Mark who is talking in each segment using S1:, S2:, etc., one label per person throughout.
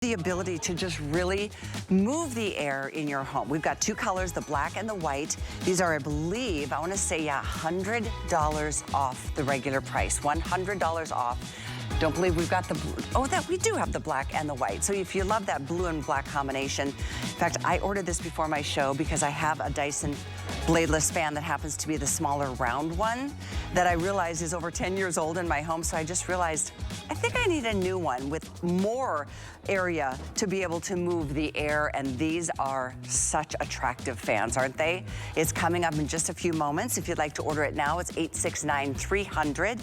S1: the ability to just really move the air in your home. We've got two colors, the black and the white. These are, I believe, I want to say, yeah, $100 off the regular price. $100 off. Don't believe we've got the blue. Oh, that we do have the black and the white. So if you love that blue and black combination, in fact, I ordered this before my show because I have a Dyson bladeless fan that happens to be the smaller round one that I realize is over 10 years old in my home. So I just realized, I think I need a new one with more area to be able to move the air, and these are such attractive fans, aren't they? It's coming up in just a few moments. If you'd like to order it now, it's 869-300.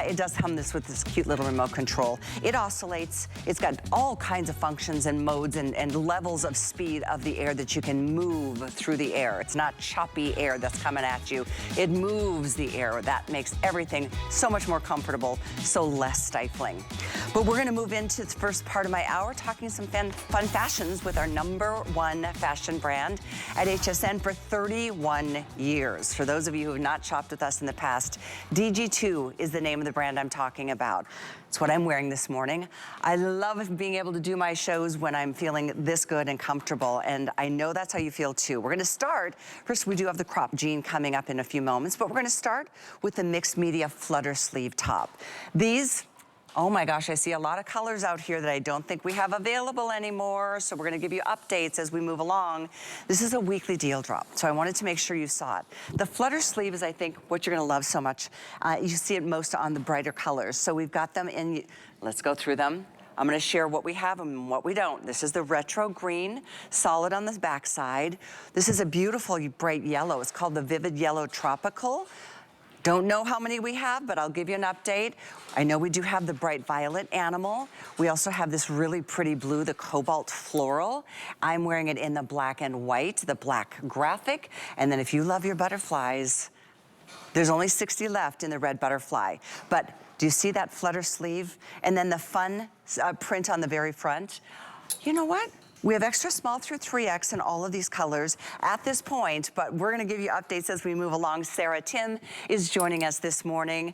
S1: It does come with this cute little remote control. It oscillates. It's got all kinds of functions and modes and levels of speed of the air that you can move through the air. It's not choppy air that's coming at you. It moves the air. That makes everything so much more comfortable, so less stifling. But we're gonna move into the first part of my hour talking some fun fashions with our #1 fashion brand at HSN for 31 years. For those of you who have not shopped with us in the past, DG2 is the name of the brand I'm talking about. It's what I'm wearing this morning. I love being able to do my shows when I'm feeling this good and comfortable, and I know that's how you feel too. We're gonna start, first we do have the crop jean coming up in a few moments, but we're gonna start with the mixed media flutter sleeve top. These, oh my gosh, I see a lot of colors out here that I don't think we have available anymore, so we're gonna give you updates as we move along. This is a weekly deal drop, so I wanted to make sure you saw it. The flutter sleeve is, I think, what you're gonna love so much. You see it most on the brighter colors. So we've got them in, let's go through them. I'm gonna share what we have and what we don't. This is the retro green, solid on the backside. This is a beautiful bright yellow. It's called the Vivid Yellow Tropical. Don't know how many we have, but I'll give you an update. I know we do have the bright violet animal. We also have this really pretty blue, the cobalt floral. I'm wearing it in the black and white, the black graphic. And then if you love your butterflies, there's only 60 left in the red butterfly. But do you see that flutter sleeve? And then the fun print on the very front. You know what? We have extra small through 3X in all of these colors at this point, but we're gonna give you updates as we move along. Sarah Tim is joining us this morning.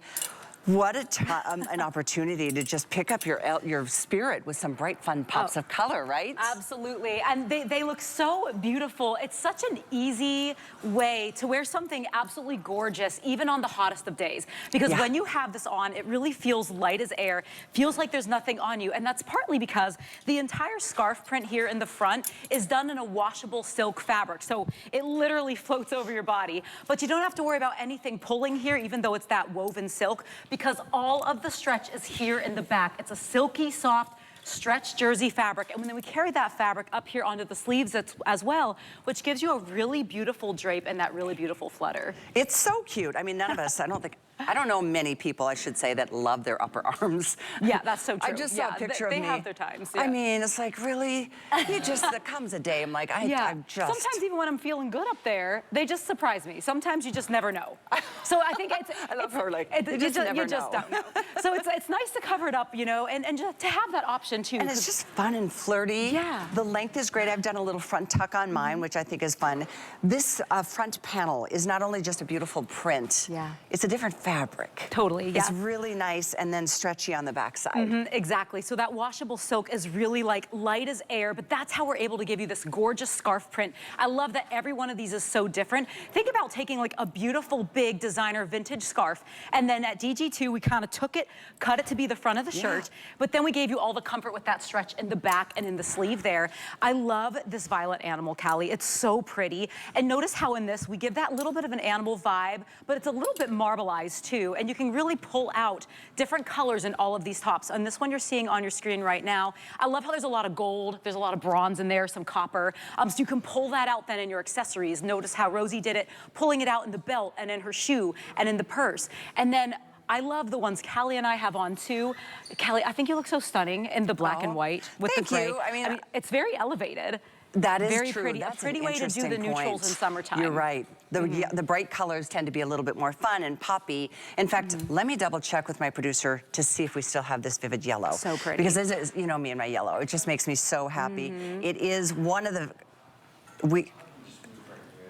S1: What an opportunity to just pick up your spirit with some bright, fun pops of color, right?
S2: Absolutely, and they look so beautiful. It's such an easy way to wear something absolutely gorgeous, even on the hottest of days. Because when you have this on, it really feels light as air, feels like there's nothing on you. And that's partly because the entire scarf print here in the front is done in a washable silk fabric. So it literally floats over your body. But you don't have to worry about anything pulling here, even though it's that woven silk, because all of the stretch is here in the back. It's a silky, soft, stretch jersey fabric, and then we carry that fabric up here onto the sleeves as well, which gives you a really beautiful drape and that really beautiful flutter.
S1: It's so cute. I mean, none of us, I don't know many people, I should say, that love their upper arms.
S2: Yeah, that's so true.
S1: I just saw a picture of me.
S2: They have their times.
S1: I mean, it's like, really? There comes a day, I'm like, I'm just.
S2: Sometimes even when I'm feeling good up there, they just surprise me. Sometimes you just never know. So I think it's.
S1: I love her, like, you just don't know.
S2: So it's nice to cover it up, you know, and just to have that option too.
S1: And it's just fun and flirty.
S2: Yeah.
S1: The length is great. I've done a little front tuck on mine, which I think is fun. This front panel is not only just a beautiful print, it's a different fabric.
S2: Totally, yeah.
S1: It's really nice and then stretchy on the backside.
S2: Exactly, so that washable silk is really like light as air, but that's how we're able to give you this gorgeous scarf print. I love that every one of these is so different. Think about taking like a beautiful big designer vintage scarf, and then at DG2 we kind of took it, cut it to be the front of the shirt, but then we gave you all the comfort with that stretch in the back and in the sleeve there. I love this violet animal, Callie. It's so pretty. And notice how in this we give that little bit of an animal vibe, but it's a little bit marbleized too. And you can really pull out different colors in all of these tops. And this one you're seeing on your screen right now, I love how there's a lot of gold, there's a lot of bronze in there, some copper. So you can pull that out then in your accessories. Notice how Rosie did it, pulling it out in the belt and in her shoe and in the purse. And then I love the ones Callie and I have on too. Callie, I think you look so stunning in the black and white with the gray.
S1: Thank you. I mean,
S2: it's very elevated.
S1: That is
S2: very
S1: true.
S2: Pretty.
S1: That's
S2: a pretty way to do the neutrals in summertime.
S1: You're right. The bright colors tend to be a little bit more fun and poppy. In fact, let me double check with my producer to see if we still have this vivid yellow.
S2: So pretty.
S1: Because this is, you know me and my yellow. It just makes me so happy. It is one of the,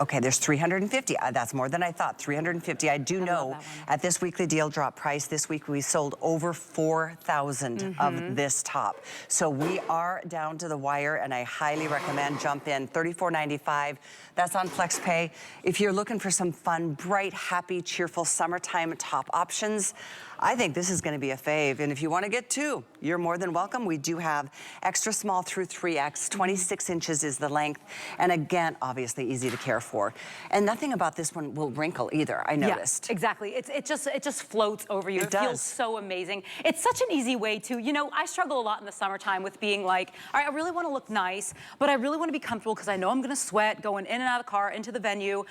S1: Okay, there's 350. That's more than I thought. 350. I do know at this weekly deal drop price, this week we sold over 4,000 of this top. So we are down to the wire, and I highly recommend jump in. $34.95. That's on FlexPay. If you're looking for some fun, bright, happy, cheerful summertime top options, I think this is going to be a fave. And if you want to get two, you're more than welcome. We do have extra small through 3X. 26 inches is the length. And again, obviously easy to care for. And nothing about this one will wrinkle either, I noticed.
S2: Yeah, exactly. It just floats over you. It feels so amazing. It's such an easy way to, you know, I struggle a lot in the summertime with being like, all right, I really want to look nice, but I really want to be comfortable because I know I'm going to sweat going in and out of the car, into the venue.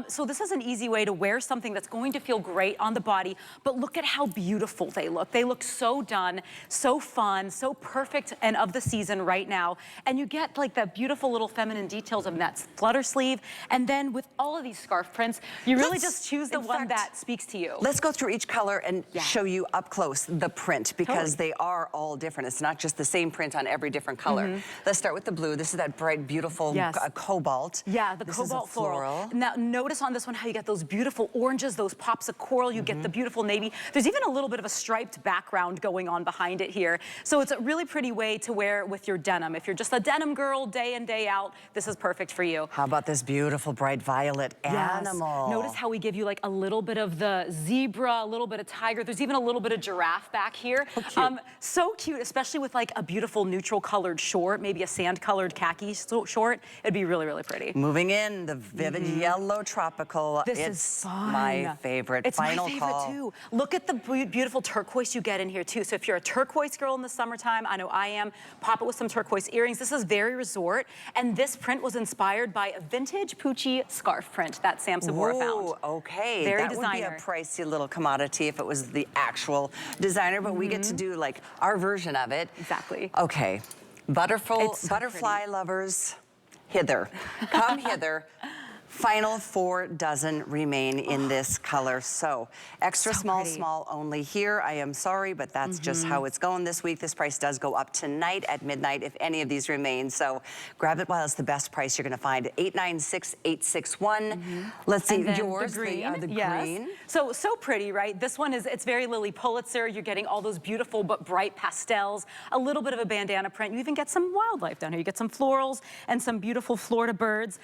S2: So this is an easy way to wear something that's going to feel great on the body, but look at how beautiful they look. They look so done, so fun, so perfect and of the season right now. And you get like the beautiful little feminine details of that flutter sleeve. And then with all of these scarf prints, you really just choose the one that speaks to you.
S1: Let's go through each color and show you up close the print, because they are all different. It's not just the same print on every different color. Let's start with the blue. This is that bright, beautiful cobalt.
S2: Yeah, the cobalt floral. Now notice on this one how you get those beautiful oranges, those pops of coral, you get the beautiful navy. There's even a little bit of a striped background going on behind it here. So it's a really pretty way to wear with your denim. If you're just a denim girl day in, day out, this is perfect for you.
S1: How about this beautiful bright violet animal?
S2: Notice how we give you like a little bit of the zebra, a little bit of tiger. There's even a little bit of giraffe back here. So cute, especially with like a beautiful neutral colored short, maybe a sand colored khaki short. It'd be really, really pretty.
S1: Moving in, the vivid yellow tropical.
S2: This is fun.
S1: My favorite.
S2: It's my favorite too. Look at the beautiful turquoise you get in here too. So if you're a turquoise girl in the summertime, I know I am, pop it with some turquoise earrings. This is very resort. And this print was inspired by a vintage Pucci scarf print that Sam Sabora found.
S1: Okay.
S2: Very
S1: that
S2: designer.
S1: Would be a pricey little commodity if it was the actual designer, but we get to do like our version of it.
S2: Exactly.
S1: Okay. Butterfly lovers, hither. Come hither. Final 4 dozen remain in this color. So extra small only here. I am sorry, but that's just how it's going this week. This price does go up tonight at midnight if any of these remain. So grab it while it's the best price you're gonna find. 896-861. Let's see, yours,
S2: the green.
S1: The green.
S2: So pretty, right? This one is, it's very Lily Pulitzer. You're getting all those beautiful but bright pastels, a little bit of a bandana print. You even get some wildlife down here. You get some florals and some beautiful Florida birds.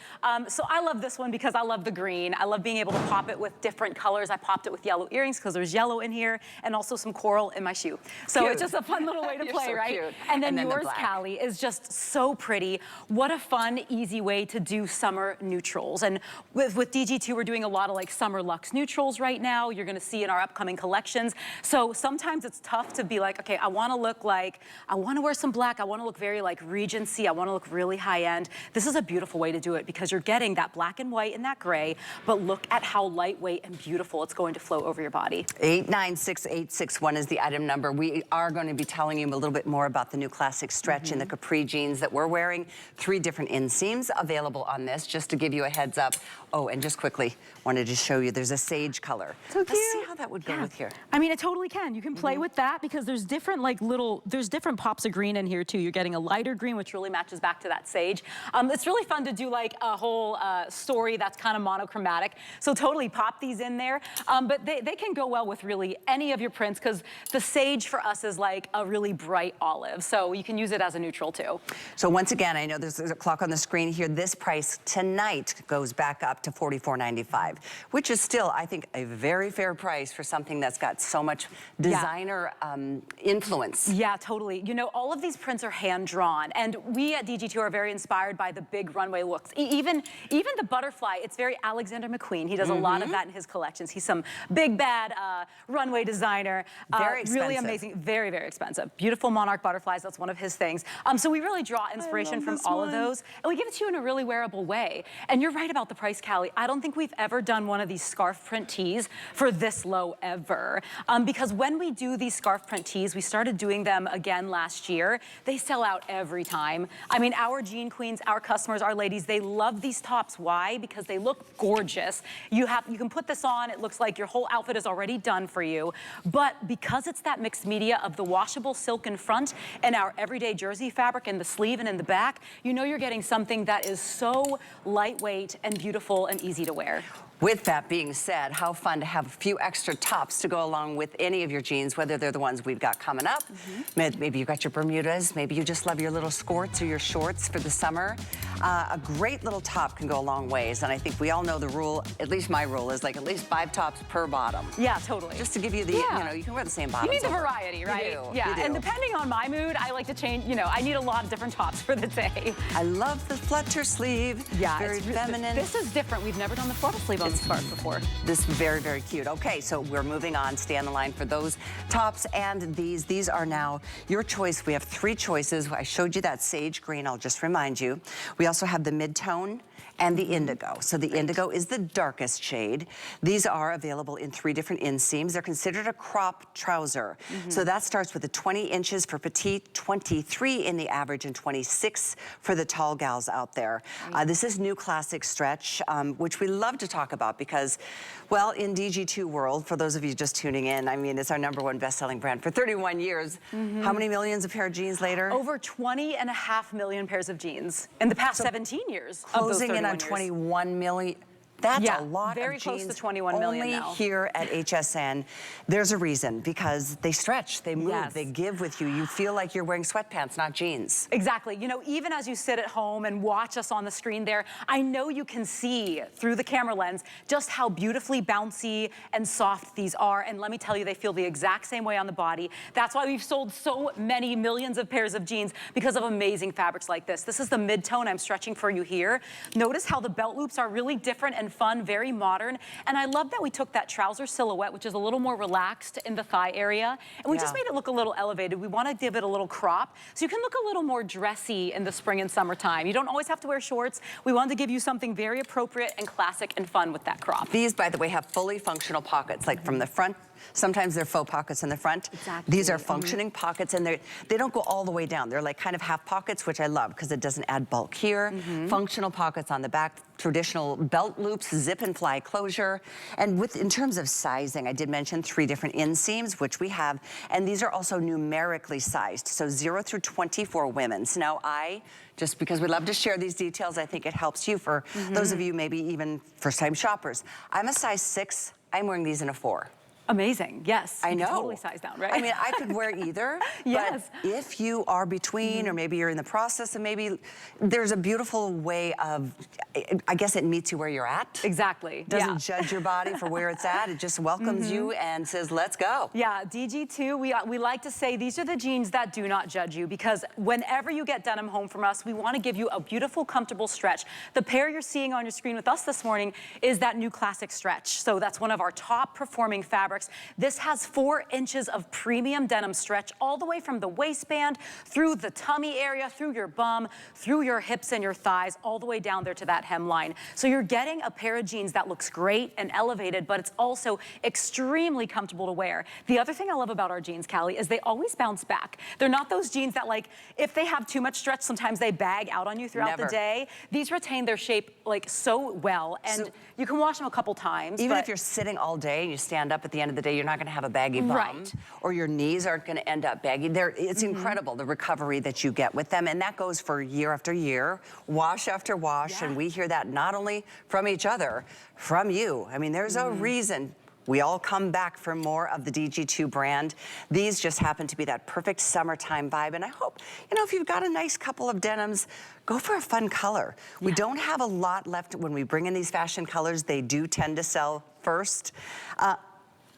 S2: So I love this one because I love the green. I love being able to pop it with different colors. I popped it with yellow earrings because there's yellow in here, and also some coral in my shoe. So it's just a fun little way to play, right?
S1: Cute.
S2: And then yours, Callie, is just so pretty. What a fun, easy way to do summer neutrals. And with DG2, we're doing a lot of like summer luxe neutrals right now. You're gonna see in our upcoming collections. So sometimes it's tough to be like, okay, I wanna look like, I wanna wear some black, I wanna look very like Regency, I wanna look really high end. This is a beautiful way to do it because you're getting that black and white and that gray, but look at how lightweight and beautiful it's going to flow over your body.
S1: 896-861 is the item number. We are going to be telling you a little bit more about the new classic stretch in the capri jeans that we're wearing. 3 different inseams available on this, just to give you a heads up. Oh, and just quickly, wanted to show you, there's a sage color.
S2: So cute.
S1: Let's see how that would go with here.
S2: I mean, it totally can. You can play with that because there's different like there's different pops of green in here too. You're getting a lighter green, which really matches back to that sage. It's really fun to do like a whole story that's kind of monochromatic. So totally pop these in there. But they can go well with really any of your prints because the sage for us is like a really bright olive. So you can use it as a neutral too.
S1: So once again, I know there's a clock on the screen here. This price tonight goes back up to $44.95, which is still, I think, a very fair price for something that's got so much designer influence.
S2: Yeah, totally. You know, all of these prints are hand drawn, and we at DG2 are very inspired by the big runway looks. Even the butterfly, it's very Alexander McQueen. He does a lot of that in his collections. He's some big bad runway designer.
S1: Very expensive.
S2: Really amazing, very, very expensive. Beautiful monarch butterflies, that's one of his things. So we really draw inspiration from all of those, and we give it to you in a really wearable way. And you're right about the price, Callie. I don't think we've ever done one of these scarf print tees for this low ever. Because when we do these scarf print tees, we started doing them again last year. They sell out every time. I mean, our jean queens, our customers, our ladies, they love these tops. Why? Why? Because they look gorgeous. You can put this on, it looks like your whole outfit is already done for you. But because it's that mixed media of the washable silk in front and our everyday jersey fabric in the sleeve and in the back, you know you're getting something that is so lightweight and beautiful and easy to wear.
S1: With that being said, how fun to have a few extra tops to go along with any of your jeans, whether they're the ones we've got coming up. Maybe you got your Bermudas, maybe you just love your little skirts or your shorts for the summer. A great little top can go a long ways, and I think we all know the rule, at least my rule, is like at least 5 tops per bottom.
S2: Yeah, totally.
S1: Just to give you the, you know, you can wear the same bottoms.
S2: You need the variety, right?
S1: You do.
S2: Yeah,
S1: You do.
S2: and depending on my mood, I like to change, you know, I need a lot of different tops for the day.
S1: I love the flutter sleeve.
S2: Yeah,
S1: very feminine.
S2: This is different. We've never done the flutter sleeve on the scarf before.
S1: This is very, very cute. Okay, so we're moving on. Stay on the line for those tops and these. These are now your choice. We have 3 choices. I showed you that sage green. I'll just remind you. We also have the mid-tone and the indigo. So the indigo is the darkest shade. These are available in 3 different inseams. They're considered a crop trouser. So that starts with the 20 inches for petite, 23 in the average, and 26 for the tall gals out there. This is new classic stretch, which we love to talk about because, well, in DG2 world, for those of you just tuning in, I mean, it's our #1 best-selling brand for 31 years. How many millions of pair of jeans later?
S2: Over 20.5 million pairs of jeans in the past 17 years.
S1: Closing in on 21 million. That's a lot
S2: very
S1: of
S2: close
S1: jeans
S2: to 21 million
S1: only
S2: now.
S1: Here at HSN. There's a reason, because they stretch, they move, they give with you. You feel like you're wearing sweatpants, not jeans.
S2: Exactly. You know, even as you sit at home and watch us on the screen there, I know you can see through the camera lens just how beautifully bouncy and soft these are. And let me tell you, they feel the exact same way on the body. That's why we've sold so many millions of pairs of jeans, because of amazing fabrics like this. This is the mid-tone I'm stretching for you here. Notice how the belt loops are really different and fun, very modern. And I love that we took that trouser silhouette, which is a little more relaxed in the thigh area, and we just made it look a little elevated. We want to give it a little crop, so you can look a little more dressy in the spring and summertime. You don't always have to wear shorts. We wanted to give you something very appropriate and classic and fun with that crop.
S1: These, by the way, have fully functional pockets, like from the front. Sometimes they're faux pockets in the front.
S2: Exactly.
S1: These are functioning pockets, and they don't go all the way down. They're like kind of half pockets, which I love because it doesn't add bulk here. Functional pockets on the back, traditional belt loops, zip and fly closure. And in terms of sizing, I did mention 3 different inseams, which we have, and these are also numerically sized, so 0 through 24 women's. Now just because we love to share these details, I think it helps you for those of you maybe even first-time shoppers. I'm a size 6, I'm wearing these in a 4.
S2: Amazing, yes.
S1: I know.
S2: Totally sized down, right?
S1: I mean, I could wear either.
S2: Yes.
S1: But if you are between, or maybe you're in the process, and maybe there's a beautiful way of, I guess it meets you where you're at.
S2: Exactly.
S1: Doesn't judge your body for where it's at. It just welcomes you and says, let's go.
S2: Yeah, DG2, we like to say these are the jeans that do not judge you, because whenever you get denim home from us, we want to give you a beautiful, comfortable stretch. The pair you're seeing on your screen with us this morning is that new classic stretch. So that's one of our top performing fabrics. This has 4 inches of premium denim stretch all the way from the waistband, through the tummy area, through your bum, through your hips and your thighs, all the way down there to that hemline. So you're getting a pair of jeans that looks great and elevated, but it's also extremely comfortable to wear. The other thing I love about our jeans, Callie, is they always bounce back. They're not those jeans that, like, if they have too much stretch, sometimes they bag out on you throughout the day. These retain their shape like so well, and you can wash them a couple times.
S1: Even if you're sitting all day and you stand up at the end of the day, you're not going to have a baggy bum, or your knees aren't going to end up baggy. It's incredible, the recovery that you get with them, and that goes for year after year, wash after wash, and we hear that not only from each other, from you. I mean, there's a reason we all come back for more of the DG2 brand. These just happen to be that perfect summertime vibe, and I hope, you know, if you've got a nice couple of denims, go for a fun color. We don't have a lot left when we bring in these fashion colors. They do tend to sell first.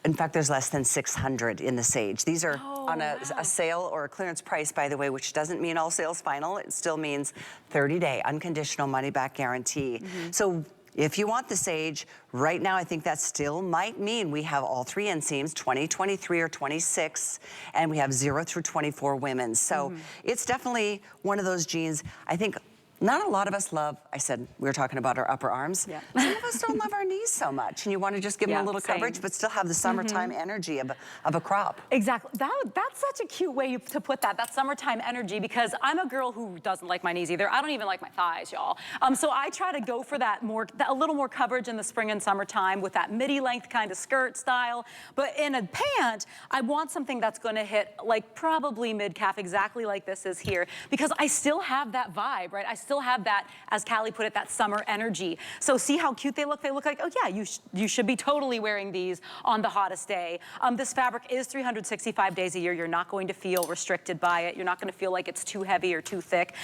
S1: In fact, there's less than 600 in the sage. These are on a sale or a clearance price, by the way, which doesn't mean all sales final. It still means 30-day unconditional money-back guarantee. So if you want the sage, right now I think that still might mean we have all 3 inseams, 20, 23, or 26, and we have 0 through 24 women's. So it's definitely one of those jeans. I think Not a lot of us love, I said, we were talking about our upper arms.
S2: Yeah.
S1: Some of us don't love our knees so much, and you want to just give them a little coverage, but still have the summertime energy of a crop.
S2: Exactly. That's such a cute way to put that summertime energy, because I'm a girl who doesn't like my knees either. I don't even like my thighs, y'all. So I try to go for a little more coverage in the spring and summertime with that midi length kind of skirt style. But in a pant, I want something that's going to hit like probably mid calf, exactly like this is here, because I still have that vibe, right? I still have that, as Callie put it, that summer energy. So see how cute they look? They look like, oh yeah, you should be totally wearing these on the hottest day. This fabric is 365 days a year. You're not going to feel restricted by it. You're not going to feel like it's too heavy or too thick.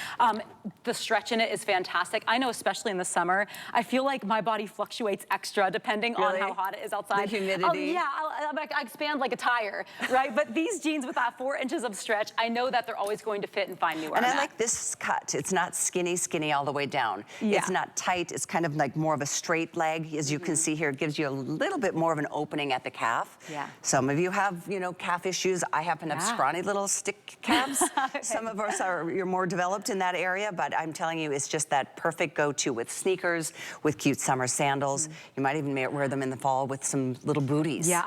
S2: The stretch in it is fantastic. I know, especially in the summer, I feel like my body fluctuates extra depending on how hot it is outside.
S1: The humidity.
S2: Yeah, I expand like a tire, right? But these jeans with that 4 inches of stretch, I know that they're always going to fit and find new.
S1: And I like this cut. It's not skinny all the way down.
S2: Yeah.
S1: It's not tight. It's kind of like more of a straight leg. As you can see here, it gives you a little bit more of an opening at the calf.
S2: Yeah.
S1: Some of you have, you know, calf issues. I happen to have scrawny little stick calves. Some of us you're more developed in that area, but I'm telling you, it's just that perfect go-to with sneakers, with cute summer sandals. You might even wear them in the fall with some little booties.
S2: Yeah,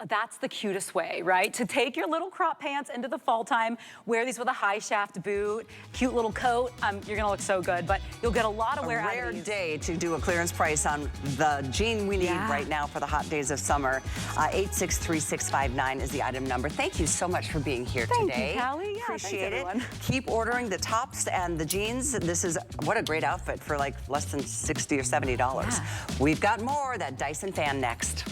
S2: that's the cutest way, right? To take your little crop pants into the fall time, wear these with a high shaft boot, cute little coat. You're gonna look so good, but you'll get a lot of wear out of these.
S1: A rare day to do a clearance price on the jean we need right now for the hot days of summer. 863659 is the item number. Thank you so much for being here today.
S2: Thank you, Callie. Yeah,
S1: appreciate it.
S2: Everyone.
S1: Keep ordering the tops and the jeans. This is, what a great outfit for like less than $60 or $70.
S2: Yeah.
S1: We've got more, that Dyson fan next.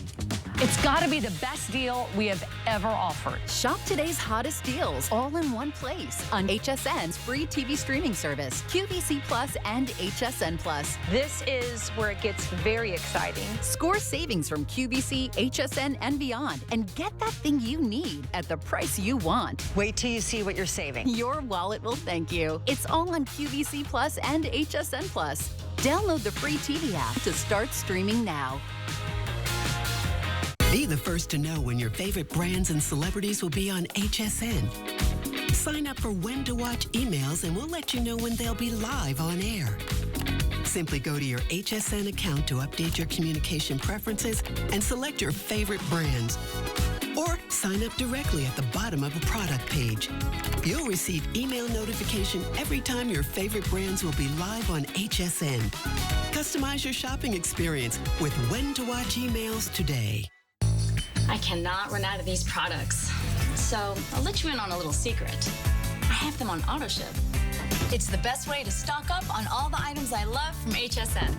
S3: It's got to be the best deal we have ever offered. Shop today's hottest deals all in one place on HSN's free TV streaming service, QVC Plus and HSN Plus.
S4: This is where it gets very exciting.
S3: Score savings from QVC, HSN, and beyond, and get that thing you need at the price you want.
S1: Wait till you see what you're saving.
S3: Your wallet will thank you. It's all on QVC Plus and HSN Plus. Download the free TV app to start streaming now.
S5: Be the first to know when your favorite brands and celebrities will be on HSN. Sign up for When to Watch emails and we'll let you know when they'll be live on air. Simply go to your HSN account to update your communication preferences and select your favorite brands. Or sign up directly at the bottom of a product page. You'll receive email notification every time your favorite brands will be live on HSN. Customize your shopping experience with When to Watch emails today.
S6: I cannot run out of these products. So I'll let you in on a little secret. I have them on AutoShip. It's the best way to stock up on all the items I love from HSN.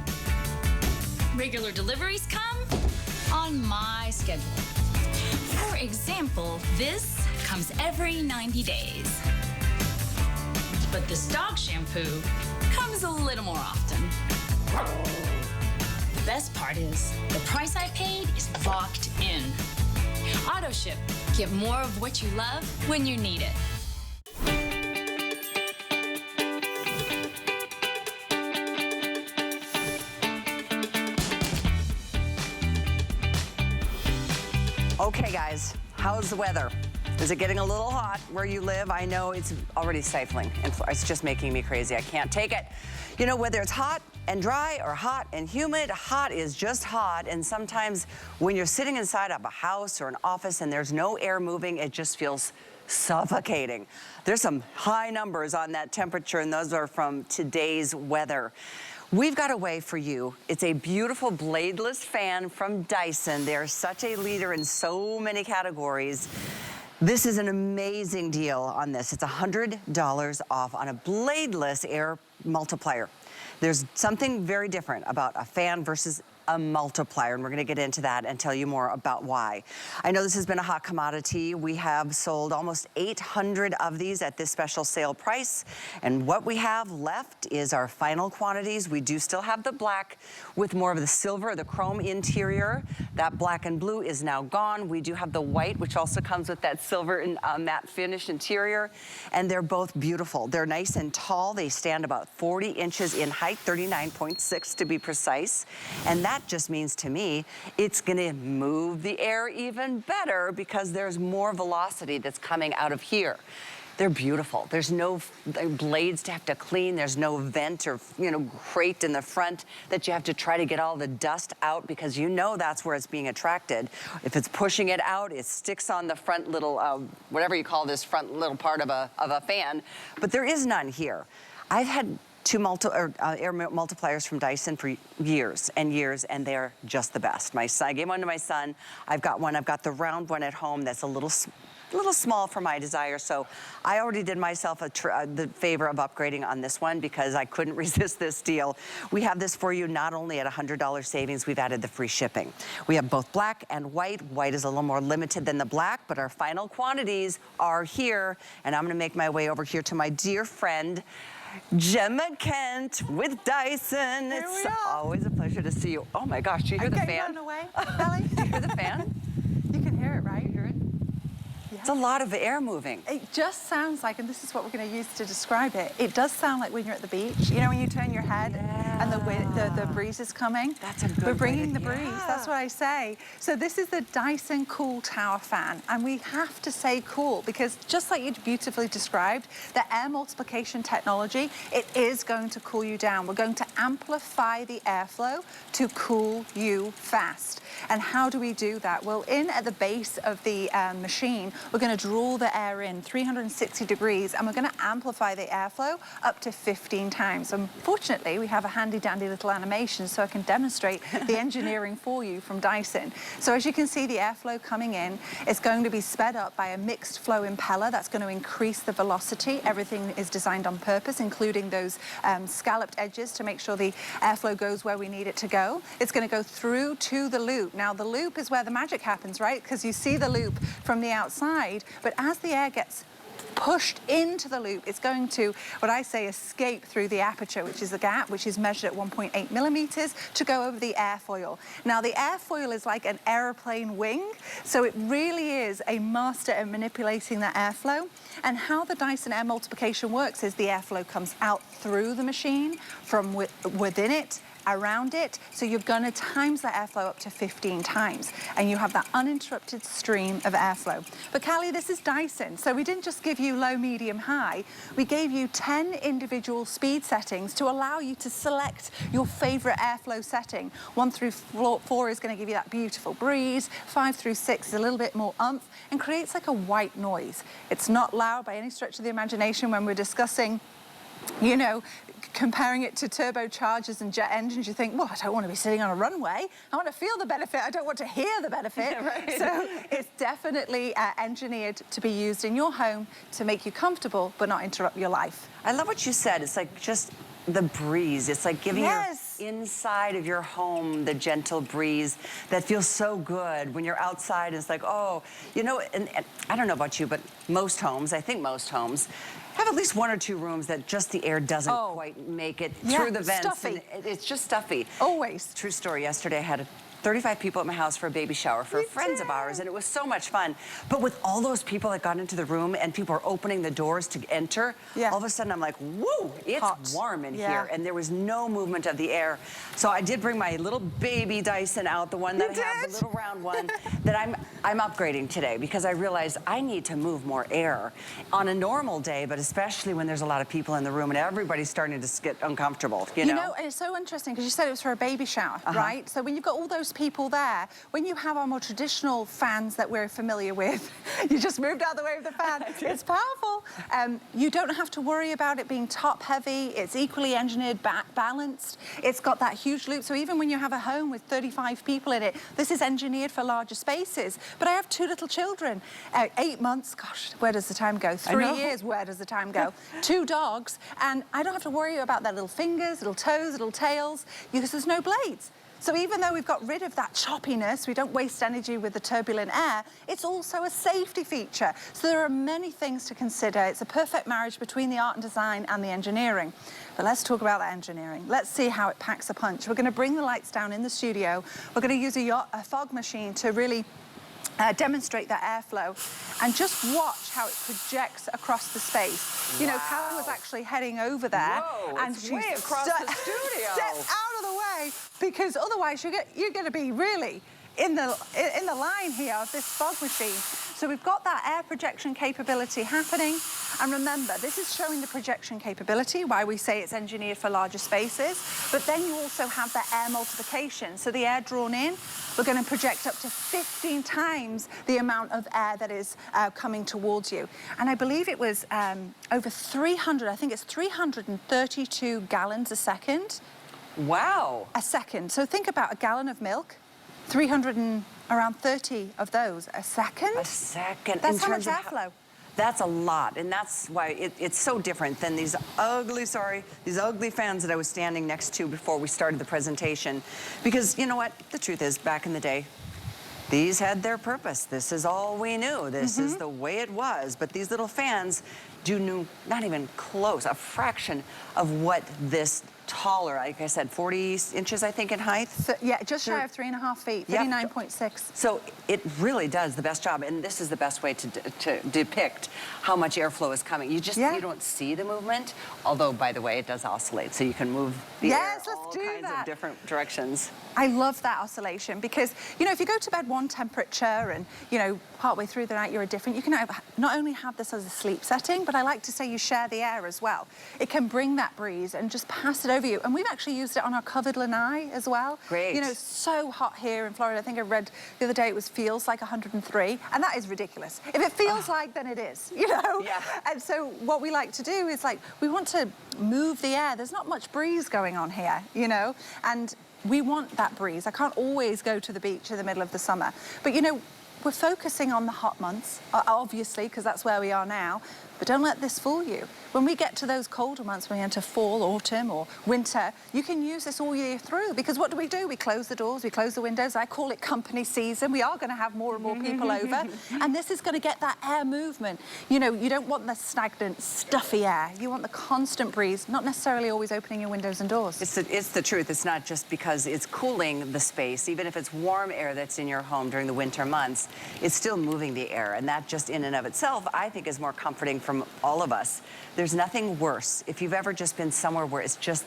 S6: Regular deliveries come on my schedule. For example, this comes every 90 days. But this dog shampoo comes a little more often. The best part is the price I paid is locked in. AutoShip. Get more of what you love when you need it.
S1: Okay, guys, how's the weather? Is it getting a little hot where you live? I know it's already stifling, and it's just making me crazy. I can't take it. You know, whether it's hot and dry or hot and humid, hot is just hot. And sometimes when you're sitting inside of a house or an office and there's no air moving, it just feels suffocating. There's some high numbers on that temperature, and those are from today's weather. We've got a way for you. It's a beautiful bladeless fan from Dyson. They're such a leader in so many categories. This is an amazing deal on this. It's $100 off on a bladeless air multiplier. There's something very different about a fan versus a multiplier, and we're going to get into that and tell you more about why. I know this has been a hot commodity. We have sold almost 800 of these at this special sale price, and what we have left is our final quantities. We do still have the black with more of the silver, the chrome interior. That black and blue is now gone. We do have the white, which also comes with that silver and matte finish interior, and they're both beautiful. They're nice and tall. They stand about 40 inches in height, 39.6 to be precise, and that just means to me it's going to move the air even better because there's more velocity that's coming out of here. They're beautiful. There's no blades to have to clean. There's no vent or, you know, crate in the front that you have to try to get all the dust out, because you know that's where it's being attracted. If it's pushing it out, it sticks on the front little, whatever you call this front little part of a fan. But there is none here. I've had two air multipliers from Dyson for years and years, and they're just the best. My son, I gave one to my son. I've got one. I've got the round one at home that's a little small for my desire, so I already did myself the favor of upgrading on this one because I couldn't resist this deal. We have this for you not only at $100 savings, we've added the free shipping. We have both black and white. White is a little more limited than the black, but our final quantities are here, and I'm gonna make my way over here to my dear friend, Gemma Kent with Dyson. It's always a pleasure to see you. Oh my gosh, do you hear the fan?
S7: Blown away, Callie?
S1: Do you hear the fan?
S7: You can hear it, right? You hear it?
S1: It's a lot of air moving.
S7: It just sounds like, and this is what we're going to use to describe it, it does sound like when you're at the beach. You know, when you turn your head and the breeze is coming?
S1: That's a good
S7: We're bringing the breeze,
S1: yeah.
S7: that's what I say. So this is the Dyson Cool Tower Fan, and we have to say cool because just like you beautifully described, the air multiplication technology, it is going to cool you down. We're going to amplify the airflow to cool you fast. And how do we do that? Well, in at the base of the machine, we're going to draw the air in 360 degrees, and we're going to amplify the airflow up to 15 times. Unfortunately, we have a handy dandy little animation so I can demonstrate the engineering for you from Dyson. So as you can see, the airflow coming in is going to be sped up by a mixed flow impeller that's going to increase the velocity. Everything is designed on purpose, including those scalloped edges to make sure the airflow goes where we need it to go. It's going to go through to the loop. Now, the loop is where the magic happens, right? Because you see the loop from the outside, but as the air gets pushed into the loop, it's going to, what I say, escape through the aperture, which is the gap, which is measured at 1.8 millimeters, to go over the airfoil. Now, the airfoil is like an airplane wing, so it really is a master at manipulating that airflow. And how the Dyson air multiplication works is the airflow comes out through the machine, from within it, around it, so you're going to times that airflow up to 15 times, and you have that uninterrupted stream of airflow. But Callie, this is Dyson, so we didn't just give you low, medium, high. We gave you 10 individual speed settings to allow you to select your favorite airflow setting. 1 through 4 is going to give you that beautiful breeze. 5 through 6 is a little bit more umph and creates like a white noise. It's not loud by any stretch of the imagination when we're discussing, you know, comparing it to turbochargers and jet engines. You think, well, I don't want to be sitting on a runway. I want to feel the benefit. I don't want to hear the benefit. Yeah, right. So it's definitely engineered to be used in your home to make you comfortable but not interrupt your life.
S1: I love what you said. It's like just the breeze. It's like giving your inside of your home the gentle breeze that feels so good when you're outside. It's like, oh, you know, and I don't know about you, but most homes, I think most homes, have at least 1 or 2 rooms that just the air doesn't quite make it through the vents.
S7: Stuffy.
S1: And it's just stuffy.
S7: Always.
S1: True story. Yesterday I had 35 people at my house for a baby shower for friends of ours, and it was so much fun. But with all those people that got into the room and people were opening the doors to enter, all of a sudden I'm like, woo, it's warm in here, and there was no movement of the air. So I did bring my little baby Dyson out, the one that I have, the little round one, that I'm upgrading today because I realized I need to move more air on a normal day, but especially when there's a lot of people in the room and everybody's starting to get uncomfortable, you know?
S7: You know, and it's so interesting because you said it was for a baby shower, right? So when you've got all those people there, when you have our more traditional fans that we're familiar with, you just moved out of the way of the fan. It's powerful. You don't have to worry about it being top heavy. It's equally engineered, balanced. It's got that huge loop. So even when you have a home with 35 people in it, this is engineered for larger spaces. But I have 2 little children, 8 months, gosh, where does the time go? 3 years, where does the time go? 2 dogs, and I don't have to worry about their little fingers, little toes, little tails, because there's no blades. So even though we've got rid of that choppiness, we don't waste energy with the turbulent air, it's also a safety feature. So there are many things to consider. It's a perfect marriage between the art and design and the engineering. But let's talk about the engineering. Let's see how it packs a punch. We're going to bring the lights down in the studio. We're going to use a fog machine to really demonstrate that airflow, and just watch how it projects across the space. You know, Callie was actually heading over there, and she
S1: way across the studio.
S7: Stepped out of the way, because otherwise you're going to be really in the line here of this fog machine. So we've got that air projection capability happening. And remember, this is showing the projection capability, why we say it's engineered for larger spaces. But then you also have that air multiplication. So the air drawn in, we're going to project up to 15 times the amount of air that is coming towards you. And I believe it was over 300, I think it's 332 gallons a second.
S1: Wow.
S7: A second. So think about a gallon of milk, around 30 of those a second.
S1: A second.
S7: That's how much airflow.
S1: That's a lot, and that's why it's so different than these ugly fans that I was standing next to before we started the presentation. Because you know what? The truth is, back in the day, these had their purpose. This is all we knew. This is the way it was. But these little fans do not even close, a fraction of what this taller, like I said, 40 inches, I think, in height. So,
S7: yeah, just shy of 3.5 feet, 39.6.
S1: So it really does the best job, and this is the best way to depict how much airflow is coming. You just, you don't see the movement, although, by the way, it does oscillate, so you can move the air all kinds of different directions.
S7: I love that oscillation because, you know, if you go to bed one temperature and, you know, partway through the night you're a different, you can not only have this as a sleep setting, but I like to say you share the air as well. It can bring that breeze and just pass it over you. And we've actually used it on our covered lanai as well.
S1: Great.
S7: You know, it's so hot here in Florida. I think I read the other day it feels like 103, and that is ridiculous. If it feels like, then it is, you know?
S1: Yeah.
S7: And so what we like to do is, like, we want to move the air. There's not much breeze going on here, you know? And we want that breeze. I can't always go to the beach in the middle of the summer. But, you know, we're focusing on the hot months, obviously, because that's where we are now. But don't let this fool you. When we get to those colder months, when we enter fall, autumn, or winter, you can use this all year through, because what do? We close the doors, we close the windows. I call it company season. We are going to have more and more people over, and this is going to get that air movement. You know, you don't want the stagnant, stuffy air. You want the constant breeze, not necessarily always opening your windows and doors.
S1: It's the truth. It's not just because it's cooling the space. Even if it's warm air that's in your home during the winter months, it's still moving the air, and that just in and of itself, I think, is more comforting from all of us. There's nothing worse if you've ever just been somewhere where it's just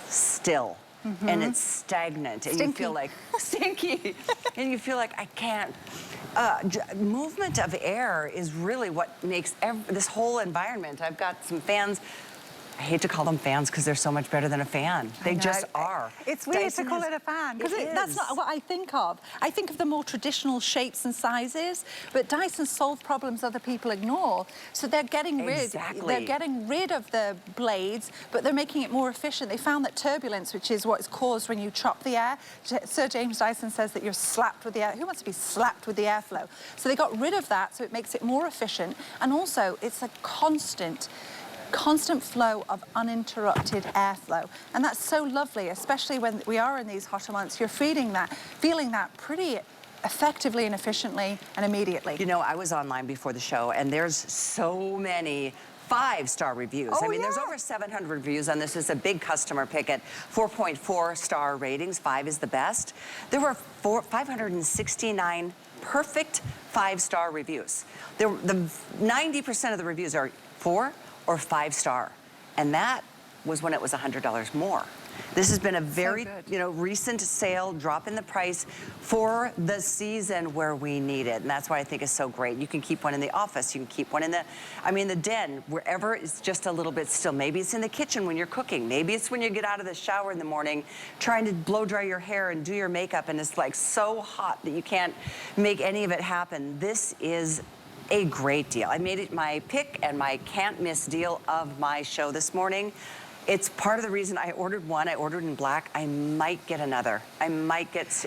S1: still and it's stagnant and you feel like stinky and you feel like I can't. Movement of air is really what makes this whole environment. I've got some fans. I hate to call them fans because they're so much better than a fan. They just are.
S7: It's weird to call it a fan because that's not what I think of. I think of the more traditional shapes and sizes, but Dyson solve problems other people ignore. So they're getting rid of the blades, but they're making it more efficient. They found that turbulence, which is what's caused when you chop the air, Sir James Dyson says that you're slapped with the air. Who wants to be slapped with the airflow? So they got rid of that, so it makes it more efficient, and also it's a constant flow of uninterrupted airflow. And that's so lovely, especially when we are in these hotter months. You're feeling that pretty effectively and efficiently and immediately.
S1: You know, I was online before the show, and there's so many 5-star reviews. I mean, there's over 700 reviews on this. It's a big customer pick at 4.4-star ratings. 5 is the best. There were 569 perfect 5-star reviews. The 90% of the reviews are 4 or 5-star, and that was when it was $100 more. This has been a very, recent sale, drop in the price for the season where we need it, and that's why I think it's so great. You can keep one in the office, you can keep one in the den, wherever it's just a little bit still. Maybe it's in the kitchen when you're cooking. Maybe it's when you get out of the shower in the morning, trying to blow dry your hair and do your makeup, and it's like so hot that you can't make any of it happen. This is a great deal. I made it my pick and my can't miss deal of my show this morning. It's part of the reason I ordered one. I ordered in black. I might get another. I might get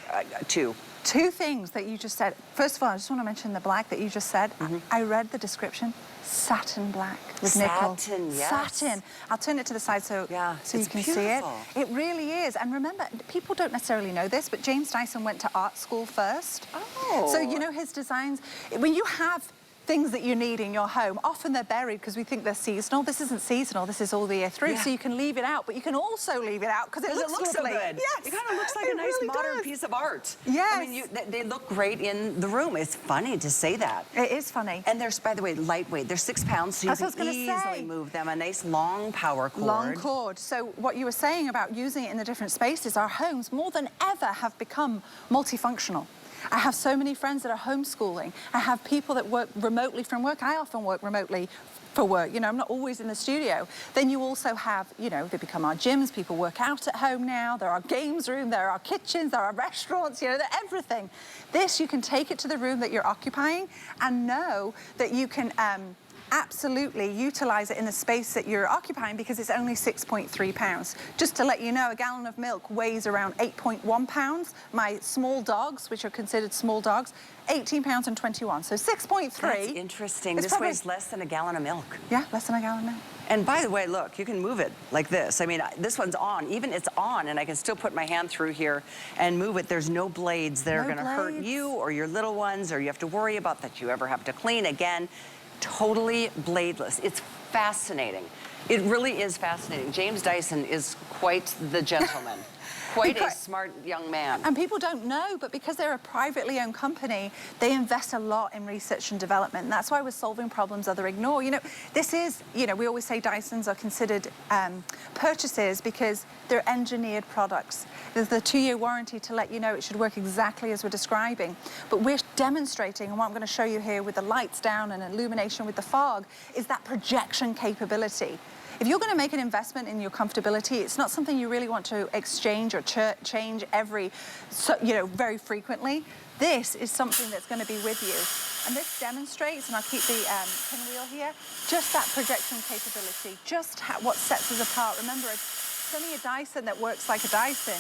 S1: 2.
S7: 2 things that you just said. First of all, I just want to mention the black that you just said. I read the description. Satin black with nickel.
S1: Satin, yes.
S7: Satin. I'll turn it to the side so you can see it. It really is. And remember, people don't necessarily know this, but James Dyson went to art school first. Oh. So, you know, his designs, when you have things that you need in your home, often they're buried because we think they're seasonal. This isn't seasonal, this is all the year through, so you can leave it out, but you can also leave it out because it looks
S1: so good.
S7: Yes.
S1: It kind of looks like a nice modern piece of art.
S7: Yes.
S1: I mean, they look great in the room. It's funny to say that.
S7: It is funny.
S1: And they're, by the way, lightweight. They're 6 pounds, so you can easily move them. A nice long power cord.
S7: Long cord. So what you were saying about using it in the different spaces, our homes more than ever have become multifunctional. I have so many friends that are homeschooling. I have people that work remotely from work. I often work remotely for work, you know, I'm not always in the studio. Then you also have, you know, they become our gyms, people work out at home now, there are games rooms, there are kitchens, there are restaurants, you know, they're everything. This, you can take it to the room that you're occupying and know that you can absolutely utilize it in the space that you're occupying because it's only 6.3 pounds. Just to let you know, a gallon of milk weighs around 8.1 pounds. My small dogs, which are considered small dogs, 18 pounds and 21. So 6.3.
S1: That's interesting. This weighs less than a gallon of milk.
S7: Yeah, less than a gallon of milk.
S1: And by the way, look, you can move it like this. I mean, this one's on, even it's on, and I can still put my hand through here and move it. There's no blades that are gonna hurt you or your little ones, or you have to worry about that you ever have to clean again. Totally bladeless. It's fascinating. It really is fascinating. James Dyson is quite the gentleman. Quite a smart young man.
S7: And people don't know, but because they're a privately owned company, they invest a lot in research and development. And that's why we're solving problems others ignore. You know, this is, you know, we always say Dysons are considered purchases because they're engineered products. There's the 2-year warranty to let you know it should work exactly as we're describing. But we're demonstrating, and what I'm going to show you here with the lights down and illumination with the fog, is that projection capability. If you're going to make an investment in your comfortability, it's not something you really want to exchange or change very frequently. This is something that's going to be with you. And this demonstrates, and I'll keep the pinwheel here, just that projection capability, just what sets us apart. Remember, it's only a Dyson that works like a Dyson,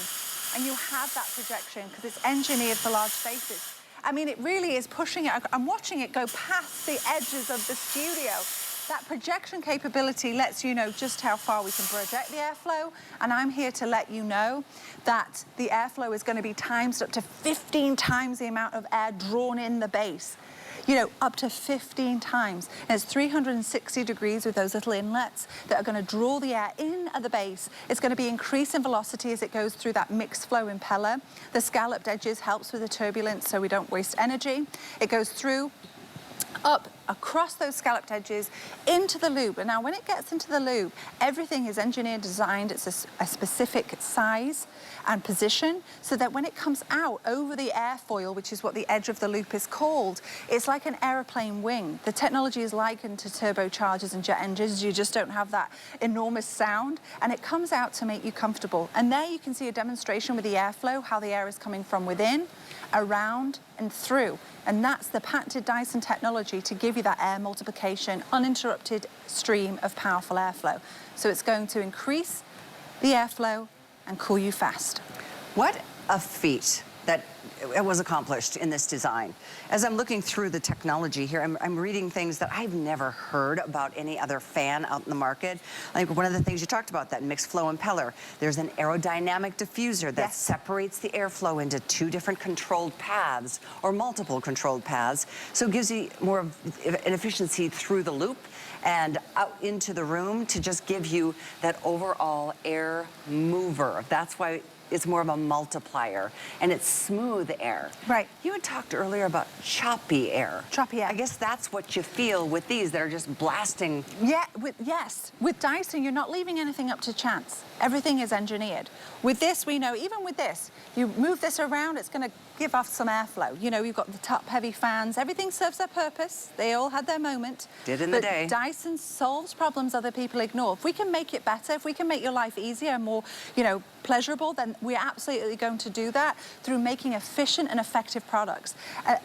S7: and you have that projection because it's engineered for large spaces. I mean, it really is pushing it. I'm watching it go past the edges of the studio. That projection capability lets you know just how far we can project the airflow, and I'm here to let you know that the airflow is going to be times up to 15 times the amount of air drawn in the base. You know, up to 15 times. And it's 360 degrees with those little inlets that are going to draw the air in at the base. It's going to be increasing velocity as it goes through that mixed flow impeller. The scalloped edges helps with the turbulence so we don't waste energy. It goes through, up, across those scalloped edges, into the loop. And now when it gets into the loop, everything is engineered, designed. It's a specific size and position so that when it comes out over the airfoil, which is what the edge of the loop is called, it's like an aeroplane wing. The technology is likened to turbochargers and jet engines. You just don't have that enormous sound, and it comes out to make you comfortable. And there you can see a demonstration with the airflow, how the air is coming from within, around and through. And that's the patented Dyson technology to give you that air multiplication, uninterrupted stream of powerful airflow. So it's going to increase the airflow and cool you fast.
S1: What a feat that was accomplished in this design. As I'm looking through the technology here, I'm reading things that I've never heard about any other fan out in the market. Like one of the things you talked about, that mixed flow impeller. There's an aerodynamic diffuser that separates the airflow into 2 different controlled paths or multiple controlled paths. So it gives you more of an efficiency through the loop and out into the room to just give you that overall air mover. That's why it's more of a multiplier, and it's smooth air.
S7: Right.
S1: You had talked earlier about choppy air.
S7: Choppy air.
S1: I guess that's what you feel with these that are just blasting.
S7: Yeah, with Dyson, you're not leaving anything up to chance. Everything is engineered. With this, we know, even with this, you move this around, it's going to give off some airflow. You know, you've got the top-heavy fans. Everything serves their purpose. They all had their moment.
S1: Did in the day.
S7: Dyson solves problems other people ignore. If we can make it better, if we can make your life easier and more, you know, pleasurable, then we're absolutely going to do that through making efficient and effective products.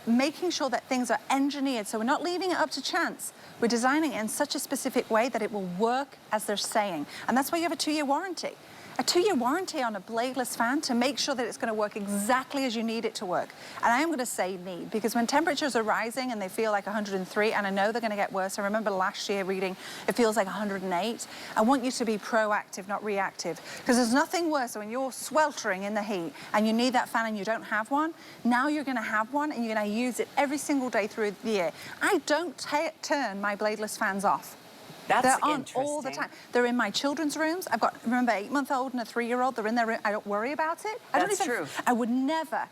S7: Making sure that things are engineered, so we're not leaving it up to chance. We're designing it in such a specific way that it will work as they're saying. And that's why you have a 2-year warranty. A 2-year warranty on a bladeless fan to make sure that it's going to work exactly as you need it to work. And I am going to say need, because when temperatures are rising and they feel like 103, and I know they're going to get worse. I remember last year reading it feels like 108. I want you to be proactive, not reactive, because there's nothing worse when you're sweltering in the heat and you need that fan and you don't have one. Now you're going to have one and you're going to use it every single day through the year. I don't turn my bladeless fans off. They're on all the time. They're in my children's rooms. I've got, remember, 8-month-old and a 3-year-old. They're in their room. I don't worry about it.
S1: That's true.
S7: I would never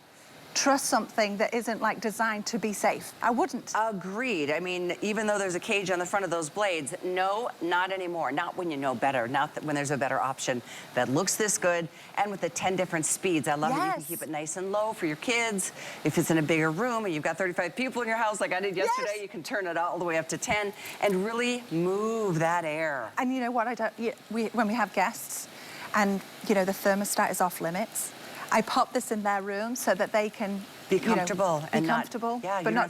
S7: trust something that isn't like designed to be safe. I wouldn't.
S1: Agreed. I mean, even though there's a cage on the front of those blades, no, not anymore. Not when you know better, not when there's a better option that looks this good, and with the 10 different speeds. I love that you can keep it nice and low for your kids. If it's in a bigger room and you've got 35 people in your house like I did yesterday, you can turn it all the way up to 10 and really move that air.
S7: And you know what, when we have guests and, you know, the thermostat is off limits, I pop this in their room so that they can
S1: be comfortable
S7: and not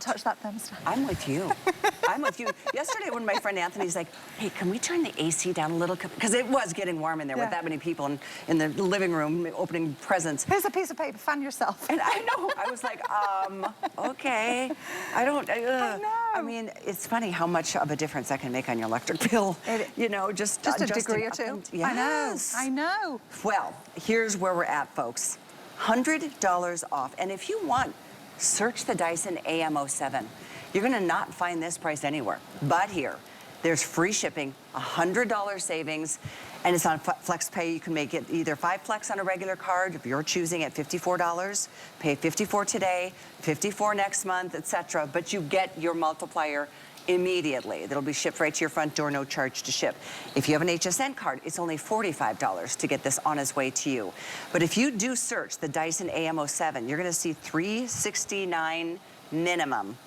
S7: touch that thermostat.
S1: I'm with you. I'm with you. Yesterday when my friend Anthony's like, hey, can we turn the AC down a little? Because it was getting warm in there with that many people in the living room opening presents.
S7: Here's a piece of paper, fan yourself.
S1: And I know, I was like, okay. I don't,
S7: I know.
S1: I mean, it's funny how much of a difference that can make on your electric bill.
S7: You
S1: know, just
S7: a degree or two.
S1: Yes.
S7: I know.
S1: Well, here's where we're at, folks. $100 off. And if you want, search the Dyson AM07. You're gonna not find this price anywhere but here. There's free shipping, $100 savings, and it's on FlexPay. You can make it either 5 Flex on a regular card if you're choosing at $54, pay $54 today, $54 next month, etc. But you get your multiplier immediately. That'll be shipped right to your front door, no charge to ship. If you have an HSN card, it's only $45 to get this on its way to you. But if you do search the Dyson AM07, you're gonna see $369 minimum.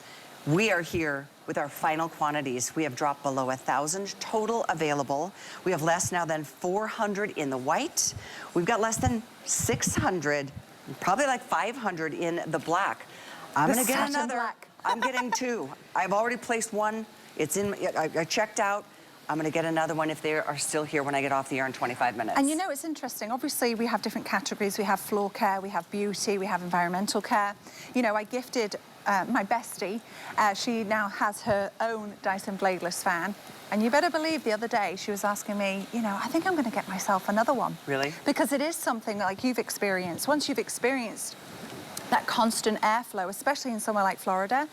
S1: We are here with our final quantities. We have dropped below 1,000 total available. We have less now than 400 in the white. We've got less than 600, probably like 500 in the black. I'm gonna get another.
S7: Black.
S1: I'm getting 2. I've already placed 1. It's in, I checked out. I'm gonna get another one if they are still here when I get off the air in 25 minutes.
S7: And you know, it's interesting. Obviously, we have different categories. We have floor care, we have beauty, we have environmental care. You know, I gifted my bestie. She now has her own Dyson bladeless fan. And you better believe the other day she was asking me, you know, I think I'm gonna get myself another one.
S1: Really?
S7: Because it is something like you've experienced. Once you've experienced that constant airflow, especially in somewhere like Florida,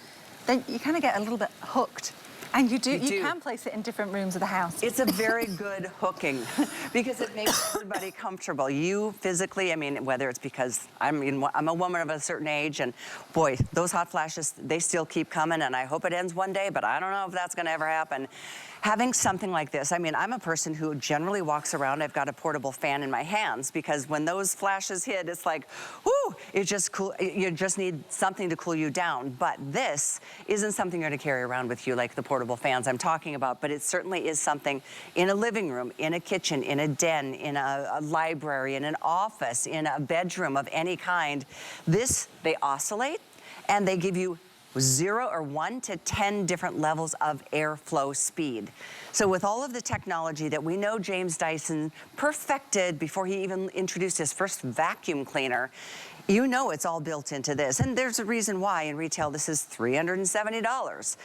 S7: then you kind of get a little bit hooked. And you can place it in different rooms of the house.
S1: It's a very good hooking because it makes everybody comfortable. You physically, I mean, whether it's because I'm a woman of a certain age, and boy, those hot flashes, they still keep coming, and I hope it ends one day, but I don't know if that's gonna ever happen. Having something like this, I mean, I'm a person who generally walks around, I've got a portable fan in my hands because when those flashes hit, it's like, whoo, it's just cool. You just need something to cool you down. But this isn't something you're gonna carry around with you like the portable fans I'm talking about, but it certainly is something in a living room, in a kitchen, in a den, in a library, in an office, in a bedroom of any kind. This, they oscillate and they give you 0 or 1 to 10 different levels of airflow speed. So with all of the technology that we know James Dyson perfected before he even introduced his first vacuum cleaner, you know it's all built into this. And there's a reason why in retail this is $370.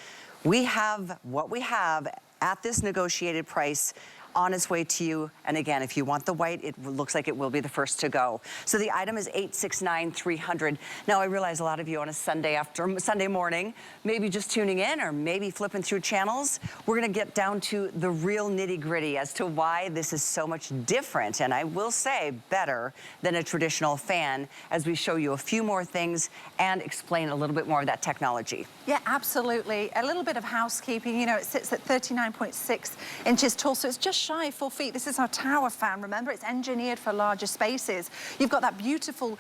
S1: We have what we have at this negotiated price on its way to you. And again, if you want the white, it looks like it will be the first to go. So the item is $869-300. Now I realize a lot of you on a Sunday morning, maybe just tuning in or maybe flipping through channels. We're gonna get down to the real nitty gritty as to why this is so much different. And I will say better than a traditional fan as we show you a few more things and explain a little bit more of that technology.
S7: Yeah, absolutely. A little bit of housekeeping. You know, it sits at 39.6 inches tall, so it's just shy of 4 feet. This is our tower fan. Remember, it's engineered for larger spaces. You've got that beautiful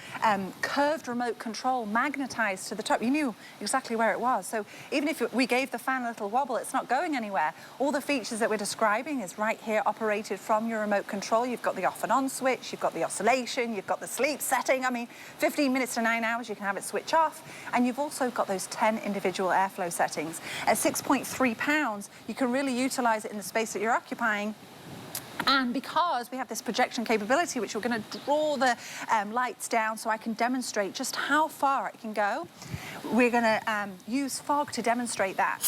S7: curved remote control magnetized to the top. You knew exactly where it was. So even if we gave the fan a little wobble, it's not going anywhere. All the features that we're describing is right here, operated from your remote control. You've got the off and on switch, you've got the oscillation, you've got the sleep setting. I mean, 15 minutes to 9 hours, you can have it switch off. And you've also got those 10 individual airflow settings. At 6.3 pounds, you can really utilize it in the space that you're occupying. And because we have this projection capability, which we're going to draw the lights down so I can demonstrate just how far it can go, we're going to use fog to demonstrate that.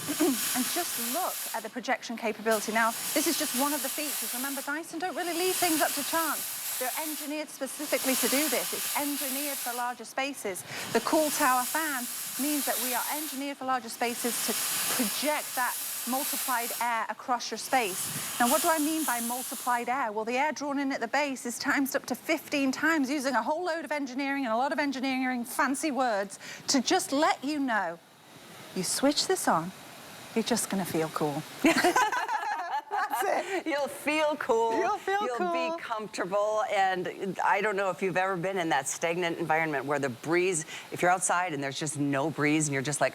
S7: And just look at the projection capability. Now, this is just one of the features. Remember, Dyson don't really leave things up to chance. They're engineered specifically to do this. It's engineered for larger spaces. The Cool Tower fan means that we are engineered for larger spaces to project that multiplied air across your space. Now, what do I mean by multiplied air? Well, the air drawn in at the base is times up to 15 times, using a whole load of engineering and a lot of engineering fancy words to just let you know, you switch this on, you're just gonna feel cool. That's it.
S1: You'll feel cool.
S7: You'll feel cool.
S1: You'll be comfortable. And I don't know if you've ever been in that stagnant environment where the breeze, if you're outside and there's just no breeze and you're just like,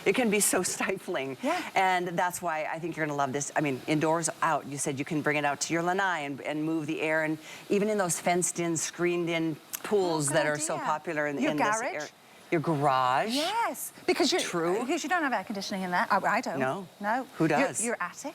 S1: it can be so stifling.
S7: Yeah.
S1: And that's why I think you're gonna love this. I mean, indoors, out. You said you can bring it out to your lanai and move the air. And even in those fenced in, screened in pools that are so popular in this area. Your garage?
S7: Yes, because you don't have air conditioning in there. I don't.
S1: No.
S7: No.
S1: Who does?
S7: Your attic.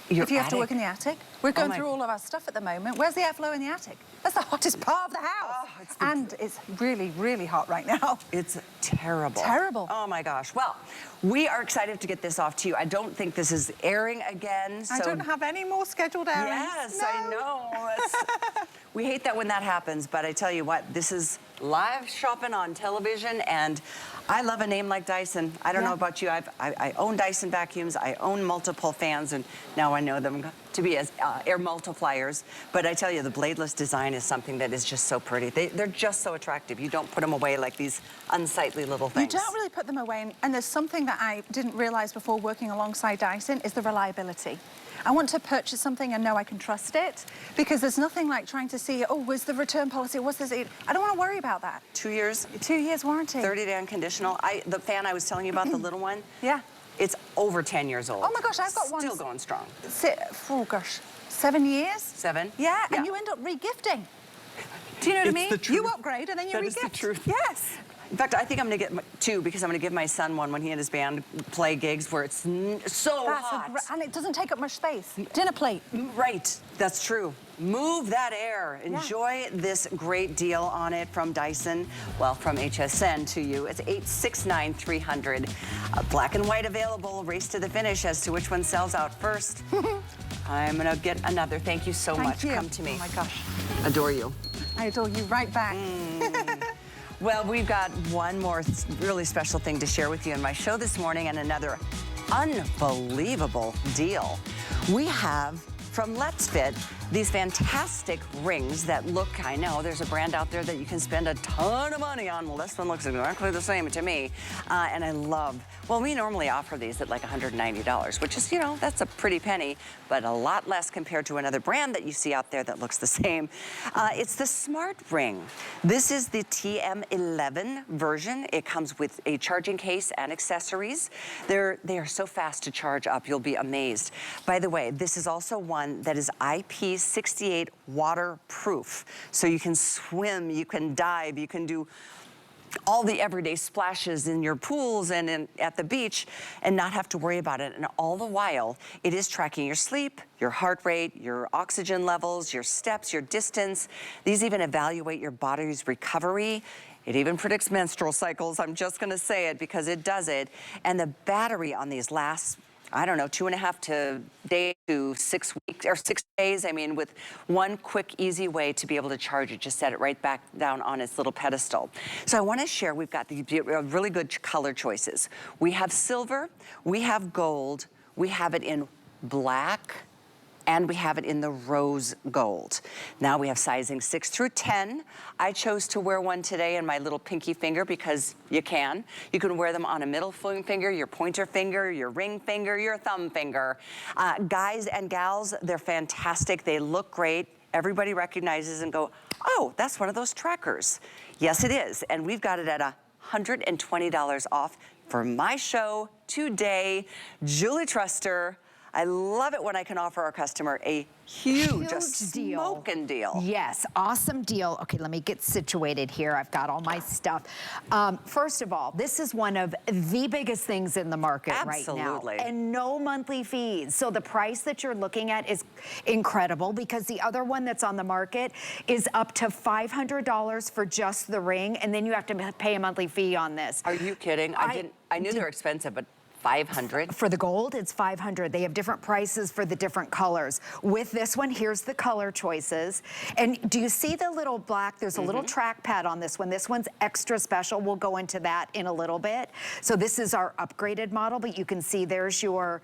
S1: Your
S7: if you have
S1: attic?
S7: to work in the attic. We're going through all of our stuff at the moment. Where's the airflow in the attic? That's the hottest part of the house. Oh, and it's really, really hot right now.
S1: It's terrible.
S7: Terrible.
S1: Oh my gosh. Well, we are excited to get this off to you. I don't think this is airing again. So
S7: I don't have any more scheduled airings.
S1: Yes,
S7: no.
S1: I know. We hate that when that happens, but I tell you what, this is live shopping on television, and I love a name like Dyson. I don't know about you. I own Dyson vacuums. I own multiple fans, and now I know them to be as air multipliers. But I tell you, the bladeless design is something that is just so pretty. They're just so attractive. You don't put them away like these unsightly little things.
S7: You don't really put them away, and there's something that I didn't realize before working alongside Dyson is the reliability. I want to purchase something and know I can trust it, because there's nothing like trying to see, oh, where's the return policy? What's this? I don't want to worry about that.
S1: 2 years?
S7: 2 years warranty.
S1: 30-day unconditional. The fan I was telling you about, the little one.
S7: Yeah.
S1: It's over 10 years old.
S7: Oh my gosh, I've got one.
S1: Still going strong.
S7: Oh gosh, 7 years?
S1: 7?
S7: Yeah, and you end up re-gifting. Do you know what I mean?
S1: The truth.
S7: You upgrade and then you re-gift.
S1: That is the truth.
S7: Yes.
S1: In fact, I think I'm gonna get 2, because I'm gonna give my son one when he and his band play gigs where it's so hot.
S7: And it doesn't take up much space. Dinner plate.
S1: Right, that's true. Move that air. Enjoy this great deal on it from Dyson. Well, from HSN to you. It's 869-300. Black and white available. Race to the finish as to which one sells out first. I'm gonna get another. Thank you so much. Come to me.
S7: Oh my gosh.
S1: Adore you.
S7: I adore you right back.
S1: Well, we've got one more really special thing to share with you in my show this morning, and another unbelievable deal. We have from Let's Fit these fantastic rings that look, I know there's a brand out there that you can spend a ton of money on. Well, this one looks exactly the same to me. And I love, well, we normally offer these at like $190, which is, you know, that's a pretty penny, but a lot less compared to another brand that you see out there that looks the same. It's the Smart Ring. This is the TM11 version. It comes with a charging case and accessories. They are so fast to charge up, you'll be amazed. By the way, this is also one that is IP68 waterproof. So you can swim, you can dive, you can do all the everyday splashes in your pools and at the beach and not have to worry about it. And all the while, it is tracking your sleep, your heart rate, your oxygen levels, your steps, your distance. These even evaluate your body's recovery. It even predicts menstrual cycles. I'm just gonna say it because it does it. And the battery on these lasts, I don't know, 2.5 days to 6 weeks or 6 days. I mean, with one quick, easy way to be able to charge it, just set it right back down on its little pedestal. So I want to share, we've got the really good color choices. We have silver, we have gold, we have it in black, and we have it in the rose gold. Now we have sizing 6 through 10. I chose to wear one today in my little pinky finger because you can. You can wear them on a middle finger, your pointer finger, your ring finger, your thumb finger. Guys and gals, they're fantastic. They look great. Everybody recognizes and go, oh, that's one of those trackers. Yes, it is. And we've got it at $120 off for my show today. Julie Truster. I love it when I can offer our customer a huge smoking deal.
S8: Yes, awesome deal. Okay, let me get situated here. I've got all my stuff. First of all, this is one of the biggest things in the market right now.
S1: Absolutely.
S8: And no monthly fees. So the price that you're looking at is incredible, because the other one that's on the market is up to $500 for just the ring, and then you have to pay a monthly fee on this.
S1: Are you kidding? I knew they were expensive, but $500?
S8: For the gold, it's $500. They have different prices for the different colors. With this one, here's the color choices. And do you see the little black? There's a little trackpad on this one. This one's extra special. We'll go into that in a little bit. So this is our upgraded model, but you can see there's your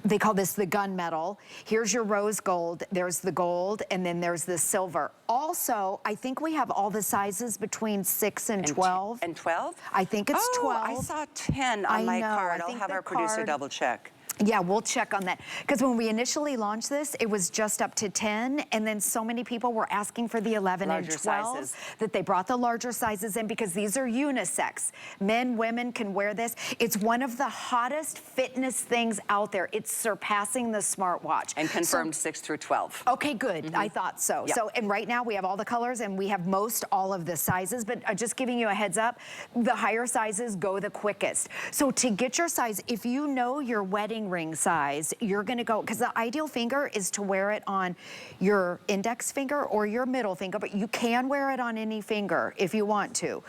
S8: they call this the gunmetal. Here's your rose gold, there's the gold, and then there's the silver. Also, I think we have all the sizes between 6 and 12.
S1: And 12?
S8: I think it's 12.
S1: I saw 10 on my card. I'll have our producer double check.
S8: Yeah, we'll check on that. Because when we initially launched this, it was just up to 10, and then so many people were asking for the 11 and 12
S1: sizes.
S8: that they brought the larger sizes in because these are unisex. Men, women can wear this. It's one of the hottest fitness things out there. It's surpassing the smartwatch.
S1: And confirmed 6 through 12.
S8: Okay, good. I thought so.
S1: Yep.
S8: So, and right now we have all the colors and we have most all of the sizes, but just giving you a heads up, the higher sizes go the quickest. So to get your size, if you know your wedding ring size, you're gonna go, because the ideal finger is to wear it on your index finger or your middle finger, but you can wear it on any finger if you want to.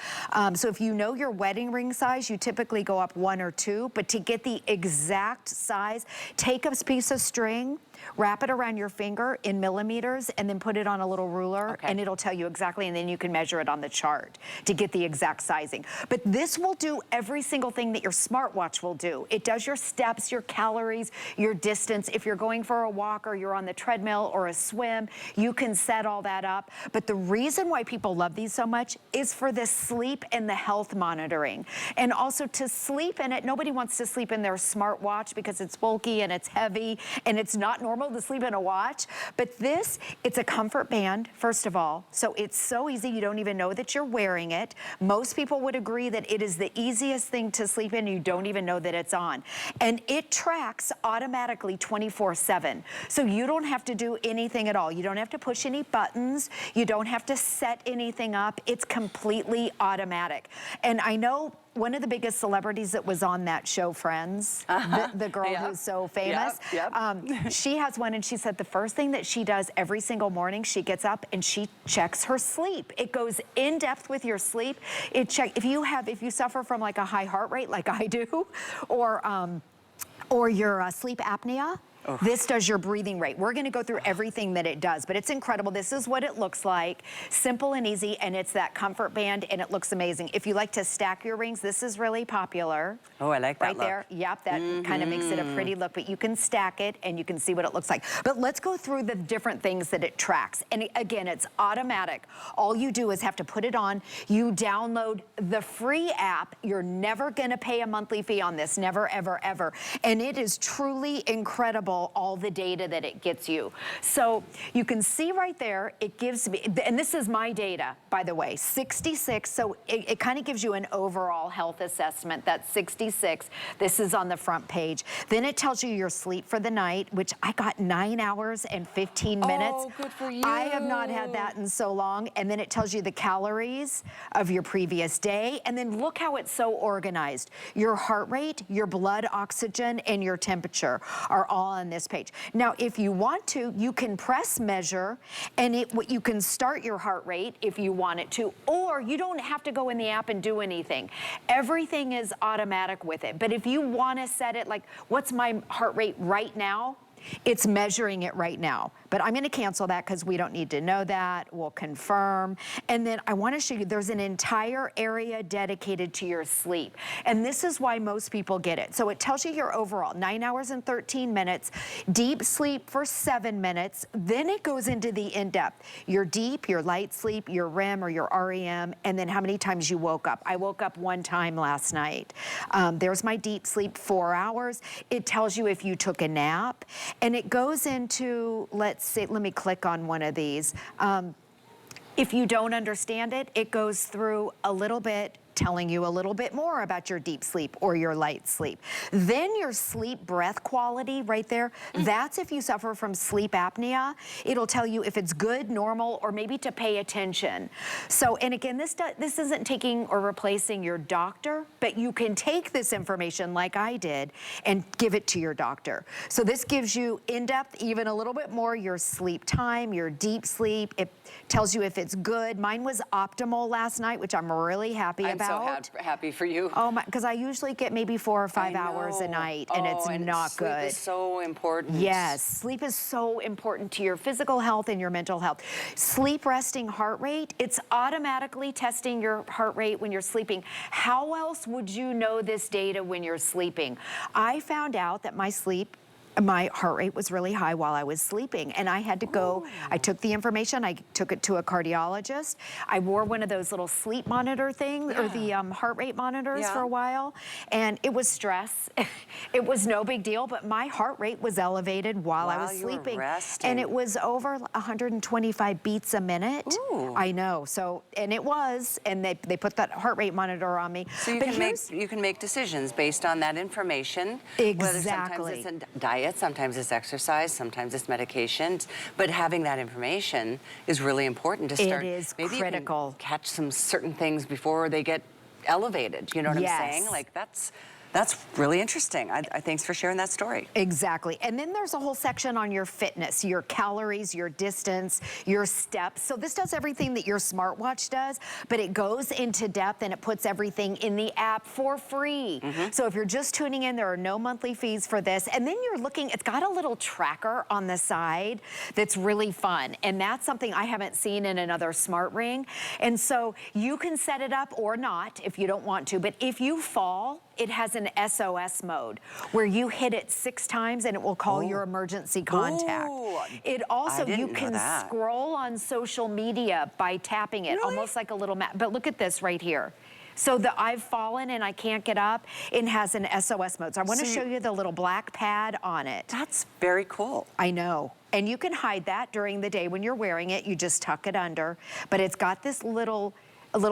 S8: So if you know your wedding ring size, you typically go up 1 or 2, but to get the exact size, take a piece of string, wrap it around your finger in millimeters, and then put it on a little ruler, and it'll tell you exactly, and then you can measure it on the chart to get the exact sizing. But this will do every single thing that your smartwatch will do. It does your steps, your calories, your distance. If you're going for a walk or you're on the treadmill or a swim, you can set all that up. But the reason why people love these so much is for the sleep and the health monitoring. And also to sleep in it, nobody wants to sleep in their smartwatch because it's bulky and it's heavy and it's not normal to sleep in a watch. But this, it's a comfort band, first of all. So it's so easy, you don't even know that you're wearing it. Most people would agree that it is the easiest thing to sleep in, you don't even know that it's on. And it tracks automatically 24/7. So you don't have to do anything at all. You don't have to push any buttons. You don't have to set anything up. It's completely automatic. And I know one of the biggest celebrities that was on that show, Friends, the girl who's so famous, she has one, and she said the first thing that she does every single morning, she gets up and she checks her sleep. It goes in depth with your sleep. If you suffer from like a high heart rate like I do, or your sleep apnea, this does your breathing rate. We're gonna go through everything that it does, but it's incredible. This is what it looks like. Simple and easy, and it's that comfort band, and it looks amazing. If you like to stack your rings, this is really popular.
S1: Oh, I like that
S8: right there. Yep, that kind of makes it a pretty look, but you can stack it and you can see what it looks like. But let's go through the different things that it tracks. And again, it's automatic. All you do is have to put it on. You download the free app. You're never gonna pay a monthly fee on this, never, ever, ever. And it is truly incredible, all the data that it gets you. So you can see right there, it gives me, and this is my data, by the way, 66. So it kind of gives you an overall health assessment. That's 66. This is on the front page. Then it tells you your sleep for the night, which I got 9 hours and 15 minutes.
S1: Oh, good for you.
S8: I have not had that in so long. And then it tells you the calories of your previous day. And then look how it's so organized. Your heart rate, your blood oxygen, and your temperature are all on this page. Now, if you want to, you can press measure, and you can start your heart rate if you want it to, or you don't have to go in the app and do anything. Everything is automatic with it. But if you want to set it like, what's my heart rate right now? It's measuring it right now. But I'm gonna cancel that because we don't need to know that. We'll confirm. And then I wanna show you, there's an entire area dedicated to your sleep. And this is why most people get it. So it tells you your overall, 9 hours and 13 minutes, deep sleep for 7 minutes. Then it goes into the in-depth. Your deep, your light sleep, your REM or your REM, and then how many times you woke up. I woke up 1 time last night. There's my deep sleep, 4 hours. It tells you if you took a nap. And it goes into, let's see, let me click on one of these. If you don't understand it, it goes through a little bit, telling you a little bit more about your deep sleep or your light sleep. Then your sleep breath quality right there, that's if you suffer from sleep apnea. It'll tell you if it's good, normal, or maybe to pay attention. So, and again, this isn't taking or replacing your doctor, but you can take this information like I did and give it to your doctor. So this gives you in-depth, even a little bit more, your sleep time, your deep sleep. It tells you if it's good. Mine was optimal last night, which I'm really happy about.
S1: I'm so happy for you.
S8: Oh my, because I usually get maybe 4 or 5 hours a night, and it's not good.
S1: Sleep is so important.
S8: Yes, sleep is so important to your physical health and your mental health. Sleep resting heart rate, it's automatically testing your heart rate when you're sleeping. How else would you know this data when you're sleeping? I found out that my sleep my heart rate was really high while I was sleeping, and I had to go. I took the information, I took it to a cardiologist. I wore one of those little sleep monitor things, or the heart rate monitors for a while, and it was stress. It was no big deal, but my heart rate was elevated while I was sleeping, and it was over 125 beats a minute. I know. So, and it was, and they put that heart rate monitor on me.
S1: So you can make decisions based on that information.
S8: Exactly.
S1: Whether sometimes it's a diet, sometimes it's exercise, sometimes it's medications, but having that information is really important to start.
S8: It is
S1: maybe
S8: critical.
S1: You can catch some certain things before they get elevated. You know what I'm saying? Like that's really interesting. Thanks for sharing that story.
S8: Exactly. And then there's a whole section on your fitness, your calories, your distance, your steps. So this does everything that your smartwatch does, but it goes into depth and it puts everything in the app for free. So if you're just tuning in, there are no monthly fees for this. And then you're looking, it's got a little tracker on the side that's really fun. And that's something I haven't seen in another smart ring. And so you can set it up or not if you don't want to, but if you fall, it has an SOS mode where you hit it 6 times and it will call your emergency contact. It also, you can scroll on social media by tapping it, almost like a little map. But look at this right here. So I've fallen and I can't get up, it has an SOS mode. So I want to show you the little black pad on it.
S1: That's very cool.
S8: I know. And you can hide that during the day when you're wearing it. You just tuck it under. But it's got this a little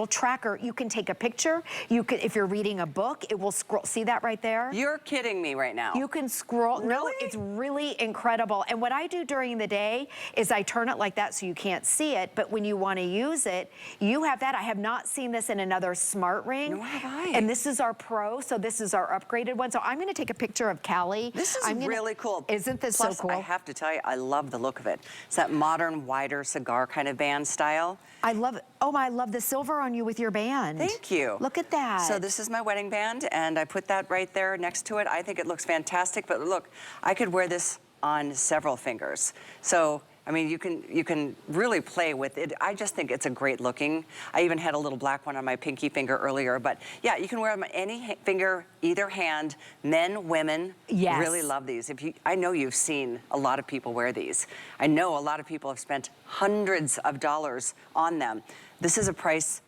S8: tracker. You can take a picture. You can, if you're reading a book, it will scroll. See that right there?
S1: You're kidding me right now.
S8: You can scroll.
S1: Really?
S8: No, it's really incredible. And what I do during the day is I turn it like that so you can't see it. But when you want to use it, you have that. I have not seen this in another smart ring.
S1: Nor have I.
S8: And this is our Pro, so this is our upgraded one. So I'm going to take a picture of Callie.
S1: This is really cool.
S8: Isn't this
S1: Plus,
S8: so cool?
S1: I have to tell you, I love the look of it. It's that modern, wider cigar kind of band style.
S8: I love it. Oh, I love the silver on you with your band.
S1: Thank you.
S8: Look at that.
S1: So this is my wedding band, and I put that right there next to it. I think it looks fantastic, but look, I could wear this on several fingers. So, I mean, you can really play with it. I just think it's a great looking. I even had a little black one on my pinky finger earlier, but yeah, you can wear them on any finger, either hand. Men, women, really love these. I know you've seen a lot of people wear these. I know a lot of people have spent hundreds of dollars on them. This is a price,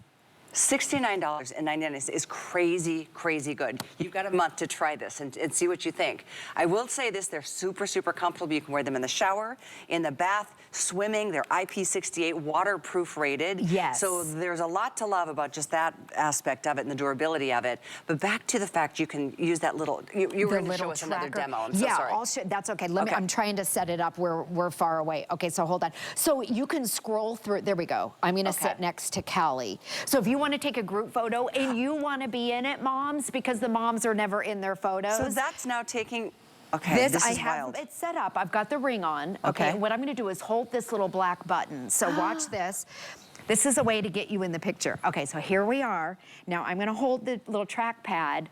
S1: $69.99 is crazy, crazy good. You've got a month to try this and see what you think. I will say this, they're super, super comfortable. You can wear them in the shower, in the bath, swimming. They're IP68 waterproof rated.
S8: Yes.
S1: So there's a lot to love about just that aspect of it and the durability of it. But back to the fact you can use that little, you were going to show us another demo. I'm so sorry.
S8: I'll show, that's okay. Let me, I'm trying to set it up where we're far away. Okay, so hold on. So you can scroll through, there we go. I'm going to sit next to Callie. So if you want to take a group photo and you want to be in it, moms, because the moms are never in their photos.
S1: So that's now taking, this is wild.
S8: It's set up. I've got the ring on. Okay. What I'm going to do is hold this little black button. So watch this. This is a way to get you in the picture. Okay, so here we are. Now I'm going to hold the little trackpad.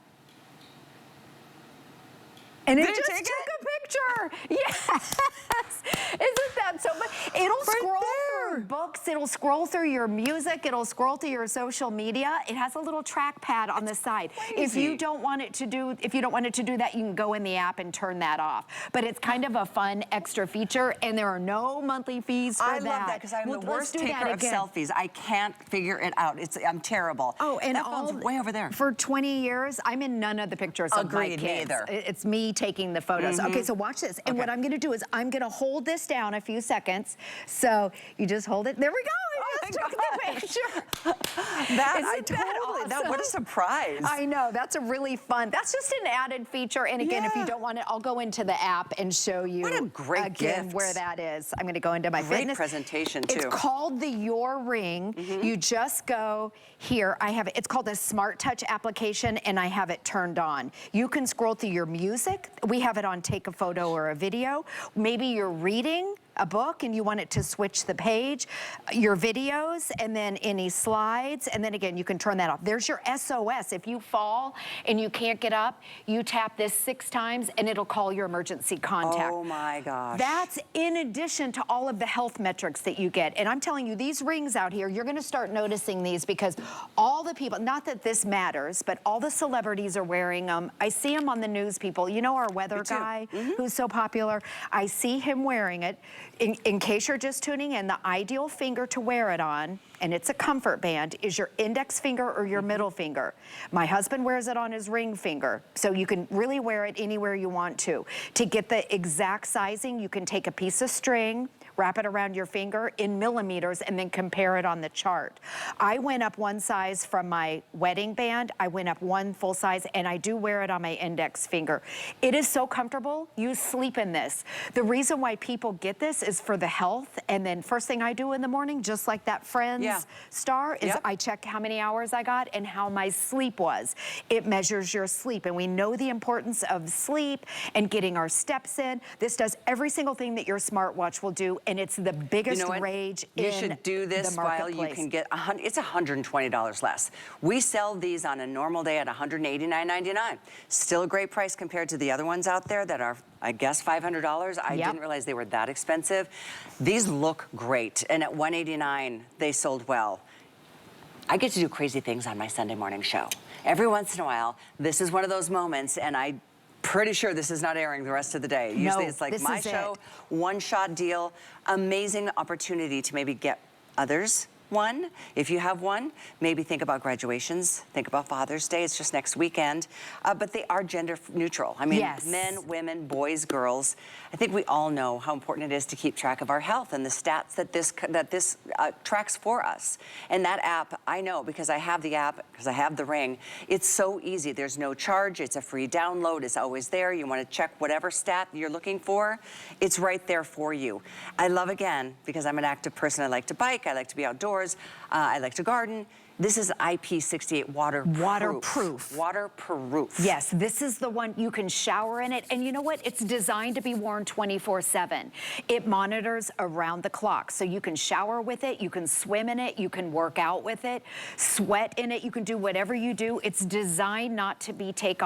S8: And it just took a picture. Yes. Isn't that so much? It'll scroll through books. It'll scroll through your music. It'll scroll through your social media. It has a little trackpad on the side. If you don't want it to do, that, you can go in the app and turn that off. But it's kind of a fun extra feature, and there are no monthly fees for that.
S1: I love that because I'm the worst taker of selfies. I can't figure it out. I'm terrible.
S8: Oh, and
S1: that phone's way over there.
S8: For 20 years, I'm in none of the pictures of my kids.
S1: Neither.
S8: It's me taking the photos. Okay, so watch this. And what I'm going to do is I'm going to hold this down a few seconds. So you just hold it. There we go. I just took the picture.
S1: What a surprise.
S8: I know. That's a really fun. That's just an added feature. And again, if you don't want it, I'll go into the app and show you
S1: what a great gift.
S8: Where that is. I'm going to go into my fitness.
S1: Great presentation, too.
S8: It's called the Your Ring. You just go here. I have it. It's called a Smart Touch application, and I have it turned on. You can scroll through your music. We have it on take a photo or a video. Maybe you're reading. a book and you want it to switch the page, your videos, and then any slides, and then again, you can turn that off. There's your SOS. If you fall and you can't get up, you tap this 6 times and it'll call your emergency contact.
S1: Oh my gosh.
S8: That's in addition to all of the health metrics that you get. And I'm telling you, these rings out here, you're gonna start noticing these because all the people, not that this matters, but all the celebrities are wearing them. I see them on the news, people. You know our weather guy who's so popular? I see him wearing it. In case you're just tuning in, the ideal finger to wear it on, and it's a comfort band, is your index finger or your middle finger. My husband wears it on his ring finger, so you can really wear it anywhere you want to. To get the exact sizing, you can take a piece of string, wrap it around your finger in millimeters, and then compare it on the chart. I went up 1 size from my wedding band. I went up 1 full size, and I do wear it on my index finger. It is so comfortable. You sleep in this. The reason why people get this is for the health, and then first thing I do in the morning, just like that Friends star, is I check how many hours I got and how my sleep was. It measures your sleep, and we know the importance of sleep and getting our steps in. This does every single thing that your smartwatch will do, and it's the biggest rage in the marketplace.
S1: You should do this while you can get, it's $120 less. We sell these on a normal day at $189.99. Still a great price compared to the other ones out there that are, I guess, $500. I didn't realize they were that expensive. These look great, and at $189, they sold well. I get to do crazy things on my Sunday morning show. Every once in a while, this is one of those moments, and I'm pretty sure this is not airing the rest of the day. Usually it's like my show, one-shot deal, amazing opportunity to maybe get others one. If you have one, maybe think about graduations, think about Father's Day. It's just next weekend. But they are gender neutral. I mean, men, women, boys, girls. I think we all know how important it is to keep track of our health and the stats that this tracks for us. And that app, I know because I have the app, because I have the ring, it's so easy. There's no charge. It's a free download. It's always there. You want to check whatever stat you're looking for. It's right there for you. I love, again, because I'm an active person. I like to bike. I like to be outdoors. I like to garden. This is IP68 waterproof. Waterproof.
S8: Yes, this is the one you can shower in it. And you know what? It's designed to be worn 24/7. It monitors around the clock. So you can shower with it, you can swim in it, you can work out with it, sweat in it, you can do whatever you do. It's designed not to be taken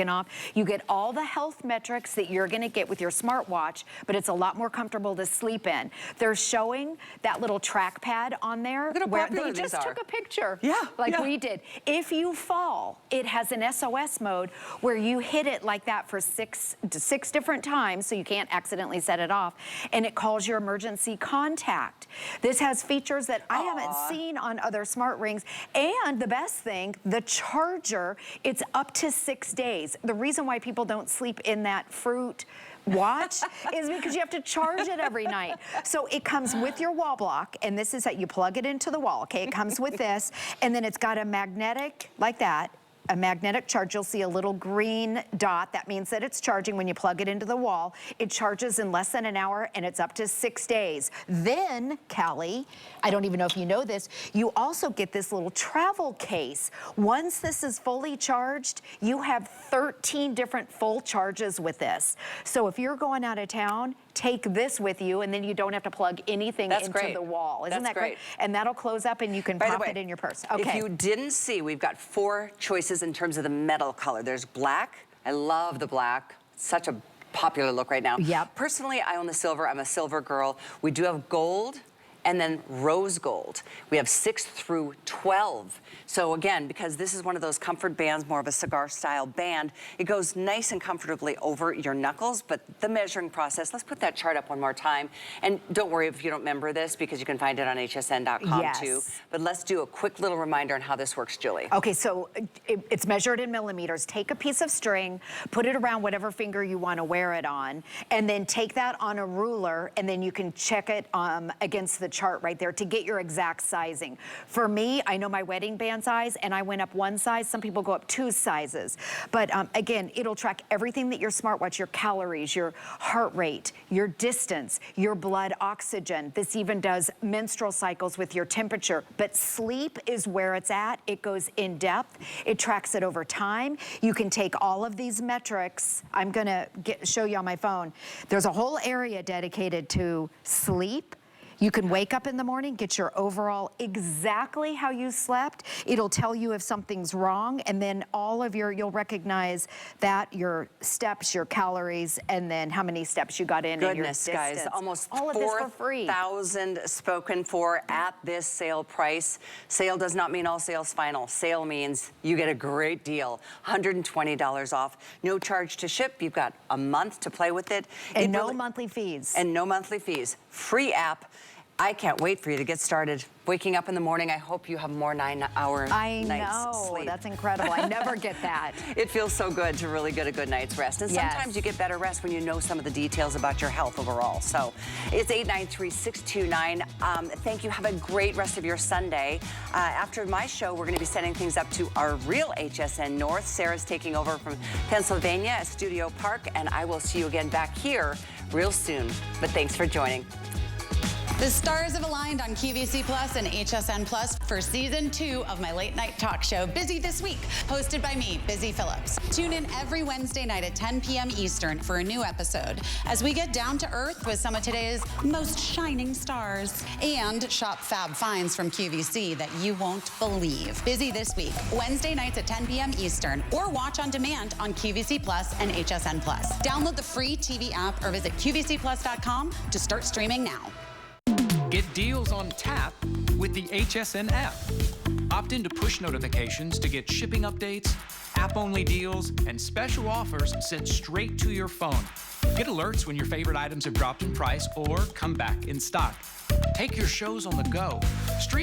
S8: off. You get all the health metrics that you're gonna get with your smartwatch, but it's a lot more comfortable to sleep in. They're showing that little trackpad on there where they just took a picture like we did. If you fall, it has an SOS mode where you hit it like that for six different times, so you can't accidentally set it off, and it calls your emergency contact. This has features that I haven't seen on other smart rings, and the best thing, the charger, it's up to 6 days. The reason why people don't sleep in that fruit watch is because you have to charge it every night. So it comes with your wall block, and this is that you plug it into the wall, okay? It comes with this, and then it's got a magnetic, like that, a magnetic charge. You'll see a little green dot. That means that it's charging when you plug it into the wall. It charges in less than an hour, and it's up to 6 days. Then, Callie, I don't even know if you know this, you also get this little travel case. Once this is fully charged, you have 13 different full charges with this. So if you're going out of town, take this with you, and then you don't have to plug anything into the wall. Isn't that great? And that'll close up, and you can pop it in your purse. Okay.
S1: If you didn't see, we've got 4 choices in terms of the metal color. There's black. I love the black. It's such a popular look right now.
S8: Yep.
S1: Personally, I own the silver. I'm a silver girl. We do have gold and then rose gold. We have 6 through 12. So again, because this is one of those comfort bands, more of a cigar style band, it goes nice and comfortably over your knuckles, but the measuring process, let's put that chart up one more time. And don't worry if you don't remember this, because you can find it on hsn.com too. But let's do a quick little reminder on how this works, Julie.
S8: Okay, so it's measured in millimeters. Take a piece of string, put it around whatever finger you want to wear it on, and then take that on a ruler, and then you can check it against the chart right there to get your exact sizing. For me, I know my wedding band size, and I went up 1 size. Some people go up 2 sizes. But again, it'll track everything that your smartwatch, your calories, your heart rate, your distance, your blood oxygen. This even does menstrual cycles with your temperature. But sleep is where it's at. It goes in depth. It tracks it over time. You can take all of these metrics. I'm gonna show you on my phone. There's a whole area dedicated to sleep. You can wake up in the morning, get your overall exactly how you slept. It'll tell you if something's wrong, and then all of you'll recognize that, your steps, your calories, and then how many steps you got in.
S1: Goodness, guys, almost
S8: all of this for free.
S1: 4,000 spoken for at this sale price. Sale does not mean all sales final. Sale means you get a great deal. $120 off. No charge to ship. You've got a month to play with it.
S8: And no monthly fees.
S1: And no monthly fees. Free app. I can't wait for you to get started. Waking up in the morning, I hope you have more 9-hour nights sleep.
S8: That's incredible. I never get that.
S1: It feels so good to really get a good night's rest. And sometimes you get better rest when you know some of the details about your health overall. So it's 893-629. Thank you. Have a great rest of your Sunday. After my show, we're going to be sending things up to our real HSN North. Sarah's taking over from Pennsylvania at Studio Park, and I will see you again back here real soon. But thanks for joining.
S9: The stars have aligned on QVC Plus and HSN Plus for season 2 of my late night talk show, Busy This Week, hosted by me, Busy Phillips. Tune in every Wednesday night at 10 p.m. Eastern for a new episode as we get down to earth with some of today's most shining stars and shop fab finds from QVC that you won't believe. Busy This Week, Wednesday nights at 10 p.m. Eastern, or watch on demand on QVC Plus and HSN Plus. Download the free TV app or visit QVCplus.com to start streaming now.
S10: Get deals on tap with the HSN app. Opt into push notifications to get shipping updates, app-only deals, and special offers sent straight to your phone. Get alerts when your favorite items have dropped in price or come back in stock. Take your shows on the go. Stream